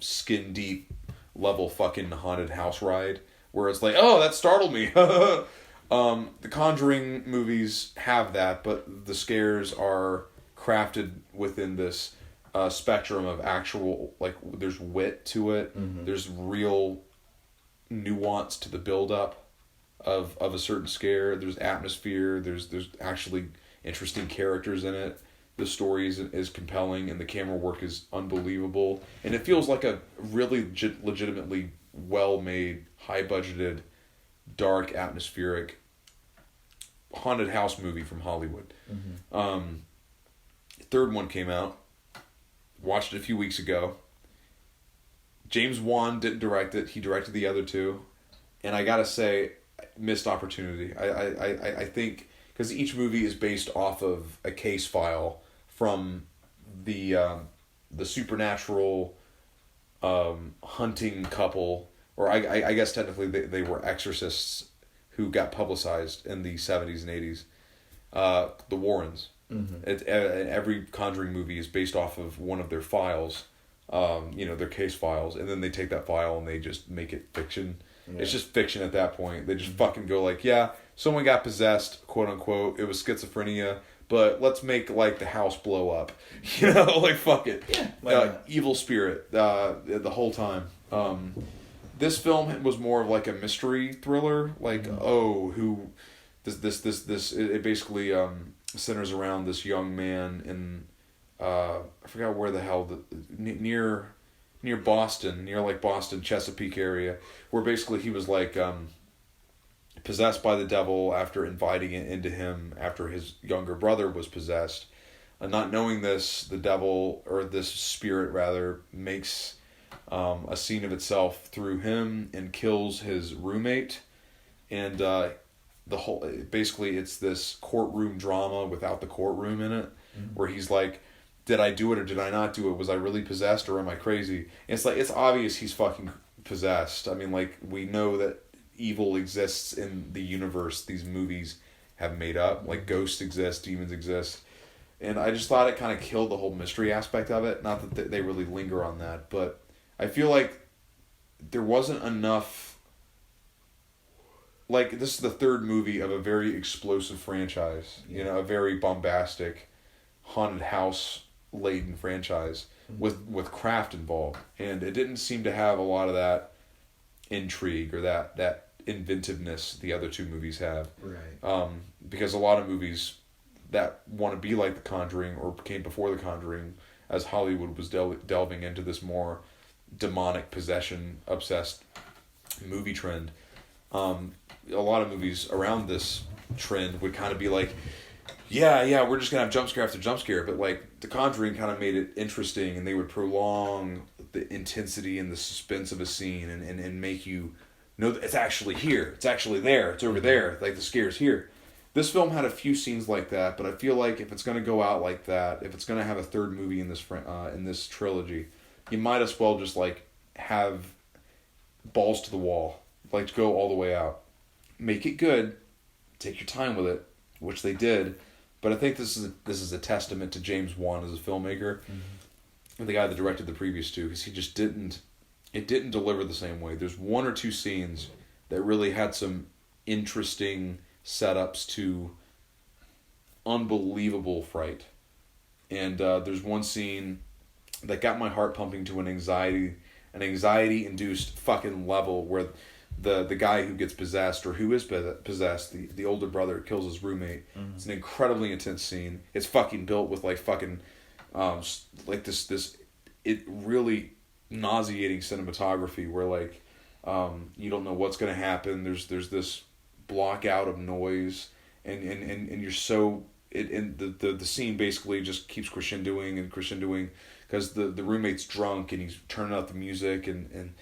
skin deep level fucking haunted house ride, where it's like, oh, that startled me. The Conjuring movies have that, but the scares are crafted within this spectrum of actual, like, there's wit to it. There's real nuance to the build-up of a certain scare. There's atmosphere. There's actually interesting characters in it. The story is compelling, and the camera work is unbelievable. And it feels like a really legitimately well-made, high-budgeted, dark, atmospheric haunted house movie from Hollywood. Third one came out. Watched it a few weeks ago. James Wan didn't direct it. He directed the other 2. And I gotta say, missed opportunity. I think, because each movie is based off of a case file from the supernatural hunting couple, or I guess technically they were exorcists who got publicized in the 70s and 80s. The Warrens. Every Conjuring movie is based off of one of their files, their case files, and then they take that file and they just make it fiction. Yeah. It's just fiction at that point. They just fucking go like, yeah, someone got possessed, quote unquote. It was schizophrenia, but let's make, like, the house blow up. Like, fuck it. Yeah. Evil spirit the whole time. This film was more of like a mystery thriller. Like, who this it basically centers around this young man in I forgot where the hell, near Boston, near like Boston, Chesapeake area, where basically he was like possessed by the devil after inviting it into him after his younger brother was possessed. And not knowing this, the devil, or this spirit rather, makes a scene of itself through him and kills his roommate. And the whole, basically it's this courtroom drama without the courtroom in it, where he's like, did I do it or did I not do it? Was I really possessed or am I crazy? And it's like, it's obvious he's fucking possessed. I mean, like, we know that evil exists in the universe these movies have made up. Like, ghosts exist, demons exist. And I just thought it kind of killed the whole mystery aspect of it. Not that they really linger on that, but I feel like there wasn't enough. Like, this is the third movie of a very explosive franchise. A very bombastic, haunted house laden franchise with craft involved, and it didn't seem to have a lot of that intrigue or that inventiveness the other 2 movies have. Right. Because a lot of movies that want to be like The Conjuring or came before The Conjuring, as Hollywood was delving into this more demonic possession obsessed movie trend. A lot of movies around this trend would kind of be like, Yeah, we're just gonna have jump scare after jump scare, but like The Conjuring kind of made it interesting, and they would prolong the intensity and the suspense of a scene, and make you know that it's actually here, it's actually there, it's over there, like the scare's here. This film had a few scenes like that, but I feel like if it's gonna go out like that, if it's gonna have a third movie in this trilogy, you might as well just like have balls to the wall, like go all the way out, make it good, take your time with it, which they did. But I think this is a testament to James Wan as a filmmaker, and the guy that directed the previous two, because he just didn't deliver the same way. There's one or two scenes that really had some interesting setups to unbelievable fright, and there's one scene that got my heart pumping to an anxiety induced fucking level where the guy who gets possessed, or who is possessed, the older brother kills his roommate. It's an incredibly intense scene. It's fucking built with like fucking like this it really nauseating cinematography where like you don't know what's gonna happen. There's this block out of noise, and you're so the scene basically just keeps crescendoing because the roommate's drunk and he's turning up the music, and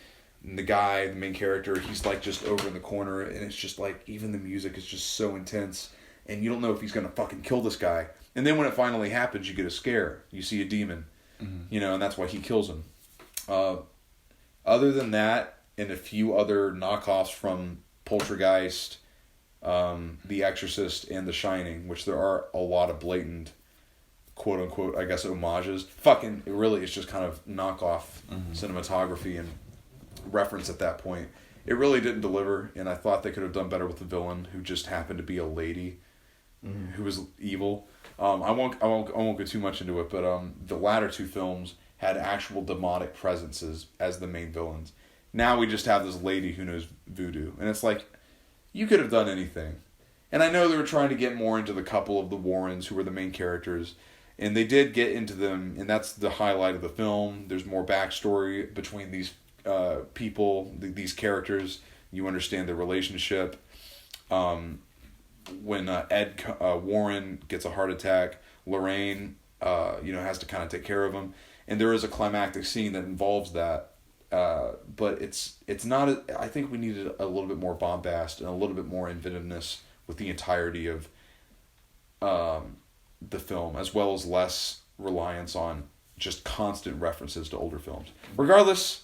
the guy, the main character, he's like just over in the corner, and it's just like even the music is just so intense, and you don't know if he's gonna fucking kill this guy. And then when it finally happens, you get a scare. You see a demon, and that's why he kills him. Other than that, and a few other knockoffs from Poltergeist, The Exorcist, and The Shining, which there are a lot of blatant, quote unquote, I guess, homages. Fucking, it really is just kind of knockoff cinematography and reference at that point. It really didn't deliver, and I thought they could have done better with the villain, who just happened to be a lady who was evil. I won't go too much into it, but the latter two films had actual demonic presences as the main villains. Now we just have this lady who knows voodoo, and it's like, you could have done anything. And I know they were trying to get more into the couple of the Warrens who were the main characters, and they did get into them, and that's the highlight of the film. There's more backstory between these people, these characters. You understand their relationship. When Ed Warren gets a heart attack, Lorraine has to kind of take care of him, and there is a climactic scene that involves that. But it's not. I think we needed a little bit more bombast and a little bit more inventiveness with the entirety of the film, as well as less reliance on just constant references to older films. Regardless,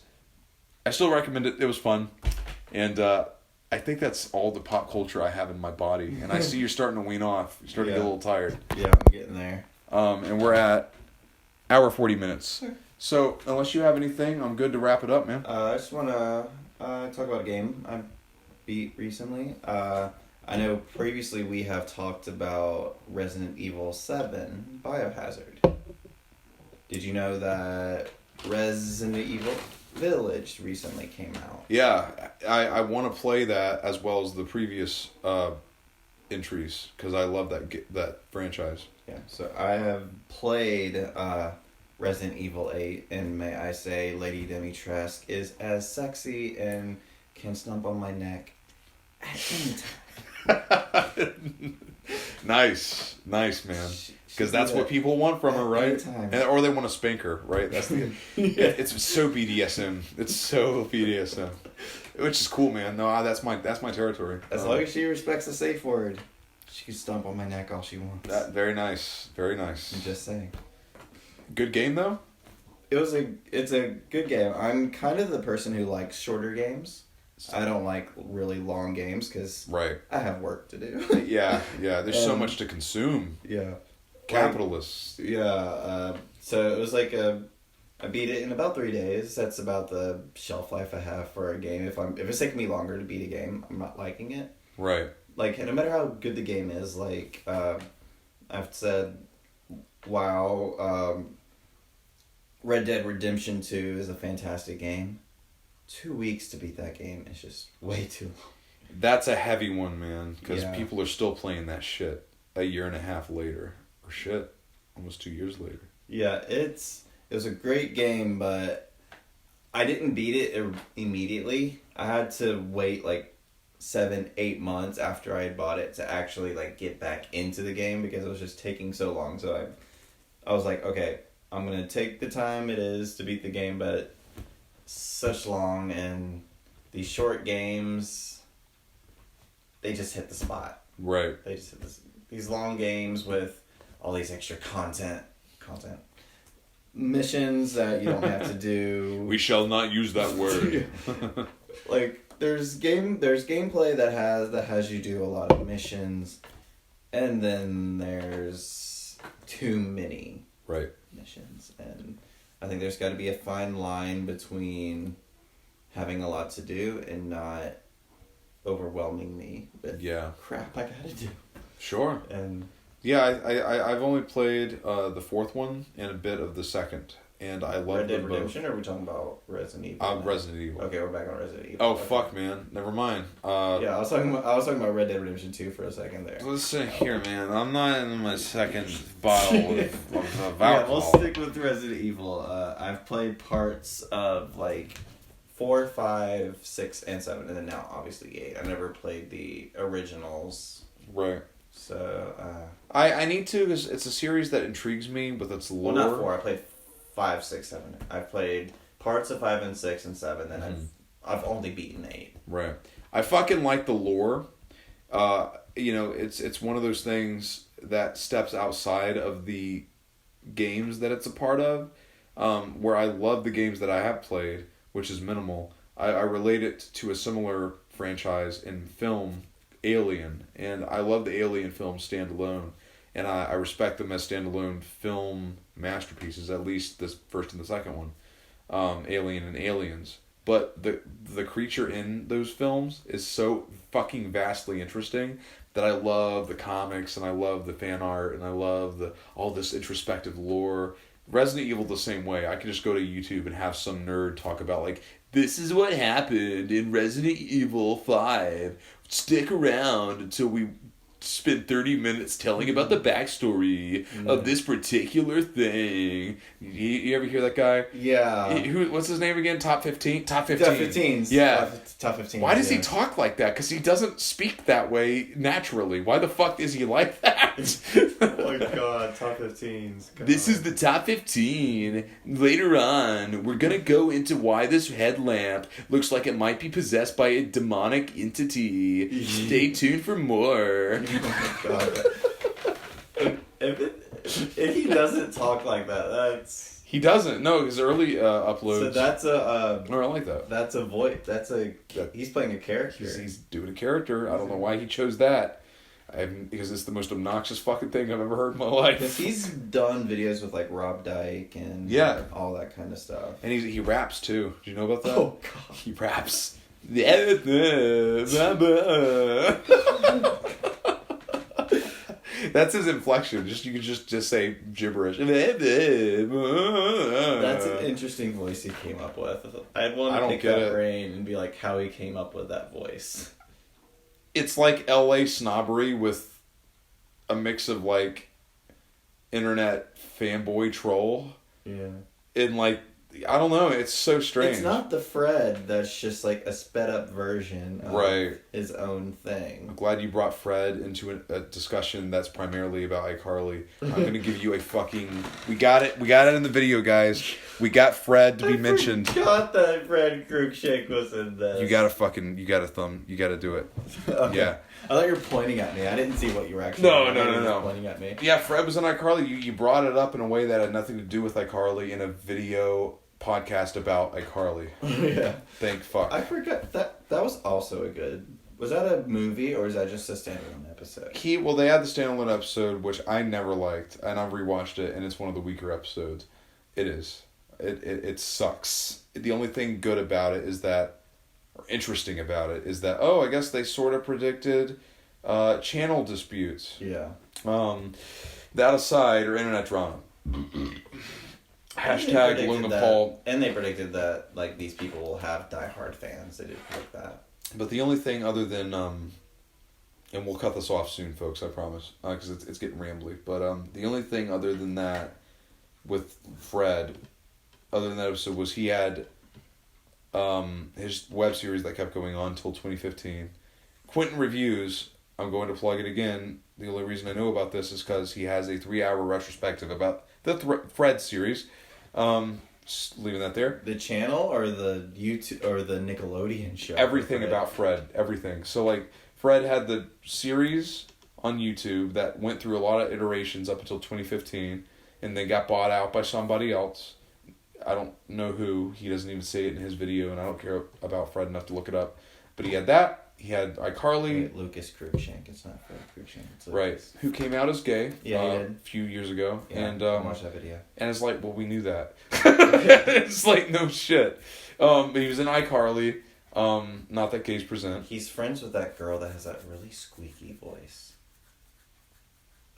I still recommend it. It was fun, and I think that's all the pop culture I have in my body. And I see you're starting to wean off. You're starting to get a little tired. Yeah, I'm getting there. And we're at hour 40 minutes. So, unless you have anything, I'm good to wrap it up, man. I just want to talk about a game I beat recently. I know previously we have talked about Resident Evil 7 Biohazard. Did you know that Resident Evil Village recently came out? Yeah, I want to play that as well as the previous entries, because I love that franchise. Yeah, so I have played Resident Evil 8, and may I say Lady Dimitrescu is as sexy and can stomp on my neck at any time. Nice, man. Because that's what people want from her, right? Or they want to spank her, right? That's the. It's so BDSM. It's so BDSM, which is cool, man. No, that's my territory. As long as she respects the safe word, she can stomp on my neck all she wants. Very nice, very nice. I'm just saying. Good game though. It's a good game. I'm kind of the person who likes shorter games. I don't like really long games because I have work to do. yeah. There's so much to consume. Yeah. Capitalists. So it was like I beat it in about 3 days. That's about the shelf life I have for a game. If it's taking me longer to beat a game, I'm not liking it. Right. Like, no matter how good the game is, like I've said, wow, Red Dead Redemption 2 is a fantastic game. 2 weeks to beat that game is just way too long. That's a heavy one, man, because people are still playing that shit a year and a half later. Or shit, almost 2 years later. Yeah, it was a great game, but I didn't beat it immediately. I had to wait like 7-8 months after I had bought it to actually like get back into the game because it was just taking so long. So I was like, okay, I'm gonna take the time it is to beat the game, but such long, and these short games, they just hit the spot. Right. They just hit these long games with all these extra content, missions that you don't have to do. We shall not use that word. Like there's gameplay that has you do a lot of missions, and then there's too many missions, and I think there's got to be a fine line between having a lot to do and not overwhelming me with crap I gotta do. Sure. And yeah, I've only played the fourth one and a bit of the second, and I love Red Dead them Redemption, or are we talking about Resident Evil? Resident Evil. Okay, we're back on Resident Evil. Oh okay. fuck, man! Never mind. Yeah, I was talking about Red Dead Redemption 2 for a second there. Listen here, man. I'm not in my second bottle of alcohol. Yeah, we'll stick with Resident Evil. I've played parts of like 4, 5, 6, and 7, and then now obviously 8. I've never played the originals. Right. So I need to, because it's a series that intrigues me with its lore. Well, not 4. I played 5, 6, 7. I've played parts of 5 and 6 and 7, and I've only beaten 8. Right. I fucking like the lore. It's one of those things that steps outside of the games that it's a part of, where I love the games that I have played, which is minimal. I relate it to a similar franchise in film, Alien, and I love the Alien films standalone, and I respect them as standalone film masterpieces, at least this first and the second one, Alien and Aliens. But the creature in those films is so fucking vastly interesting that I love the comics, and I love the fan art, and I love all this introspective lore. Resident Evil the same way. I could just go to YouTube and have some nerd talk about, like, this is what happened in Resident Evil 5. Stick around until we spend 30 minutes telling about the backstory of this particular thing. You ever hear that guy? Yeah. What's his name again? Top 15? Top 15. Top 15s. Yeah. Top 15. Why does he talk like that? Because he doesn't speak that way naturally. Why the fuck is he like that? Oh my god, top 15s. God. This is the top 15. Later on, we're going to go into why this headlamp looks like it might be possessed by a demonic entity. Stay tuned for more. Oh my god. If he doesn't talk like that, that's... He doesn't. No, his early uploads... So that's a... No, I like that. That's a voice. He's playing a character. He's doing a character. I don't know why he chose that. Because it's the most obnoxious fucking thing I've ever heard in my life. Because he's done videos with like Rob Dyke and all that kind of stuff. And he raps too. Do you know about that? Oh god, he raps. That's his inflection. You can just say gibberish. That's an interesting voice he came up with. I'd want to pick that brain and be like how he came up with that voice. It's like LA snobbery with a mix of like internet fanboy troll. Yeah. And like, I don't know, it's so strange. It's not the Fred that's just like a sped up version of his own thing. I'm glad you brought Fred into a discussion that's primarily about iCarly. I'm going to give you a fucking... We got it in the video, guys. We got Fred to be mentioned. I forgot that Fred Cruikshank was in this. You got to do it. Okay. Yeah. I thought you were pointing at me. I didn't see what you were actually No. pointing at me. Yeah, Fred was in iCarly. You brought it up in a way that had nothing to do with iCarly in a video podcast about iCarly. Yeah. Thank fuck. I forgot that was also a good... Was that a movie or is that just a standalone episode? They had the standalone episode, which I never liked, and I've rewatched it, and it's one of the weaker episodes. It is. It sucks. The only thing good about it is that, or interesting about it, is that, I guess they sort of predicted channel disputes. Yeah. That aside, or internet drama. Hashtag Logan Paul. And they predicted that like these people will have diehard fans. They did predict that. But the only thing other than, and we'll cut this off soon, folks, I promise, because it's getting rambly. But the only thing other than that with Fred, other than that episode, was he had his web series that kept going on until 2015. Quentin Reviews, I'm going to plug it again. The only reason I know about this is because he has a 3-hour retrospective about the Fred series. Just leaving that there. The channel or the YouTube or the Nickelodeon show? Everything about Fred. Everything. So, like, Fred had the series on YouTube that went through a lot of iterations up until 2015, and then got bought out by somebody else. I don't know who. He doesn't even say it in his video, and I don't care about Fred enough to look it up. But he had that. He had iCarly. Wait, Lucas Cruikshank. It's not Fred Cruikshank. It's Lucas. Right. Who came out as gay. Yeah, he did. A few years ago. Yeah, And I watched that video. And it's like, well, we knew that. It's like, no shit. But he was in iCarly. Not that gays present. He's friends with that girl that has that really squeaky voice.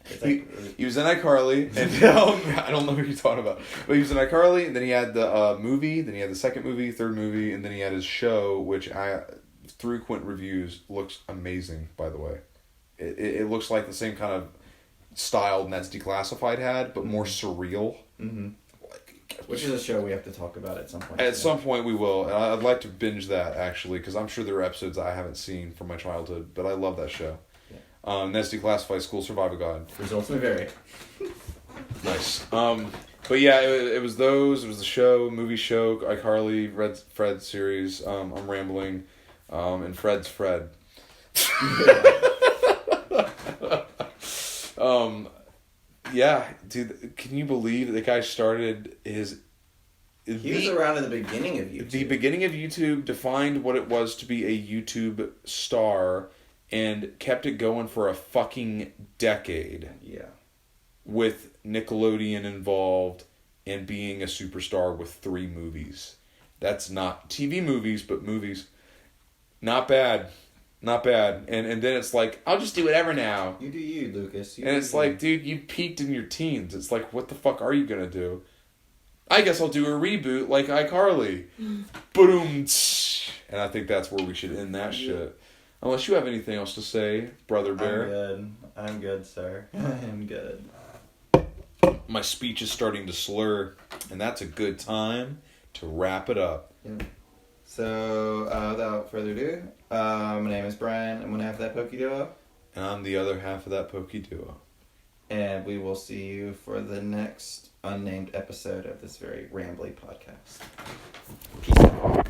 He was in iCarly, and I don't know what you're talking about. But he was in iCarly, and then he had the movie, then he had the second movie, third movie, and then he had his show, which through Quint Reviews, looks amazing, by the way. It looks like the same kind of style Ned's Declassified had, but more surreal. Mm-hmm. Which is a show we have to talk about at some point. At some point we will, and I'd like to binge that, actually, because I'm sure there are episodes I haven't seen from my childhood, but I love that show. Yeah. Ned's Declassified School Survival Guide. Results may vary. Nice. But yeah, it was those. It was the show, movie show, iCarly, Fred series. I'm rambling, and Fred's Fred. Yeah, dude. Can you believe the guy started his? He was around at the beginning of YouTube. The beginning of YouTube defined what it was to be a YouTube star, and kept it going for a fucking decade. Yeah. With Nickelodeon involved and being a superstar with 3 movies. That's not TV movies, but movies. Not bad. Not bad. And then it's like, I'll just do whatever now. You do you, Lucas. And it's like, dude, you peaked in your teens. It's like, what the fuck are you going to do? I guess I'll do a reboot like iCarly. Boom. And I think that's where we should end that shit. Unless you have anything else to say, Brother Bear. I'm good, sir. I'm good. My speech is starting to slur, and that's a good time to wrap it up. Yeah. So, without further ado, my name is Bryan. I'm one half of that Pokey Duo. And I'm the other half of that Pokey Duo. And we will see you for the next unnamed episode of this very rambly podcast. Peace out.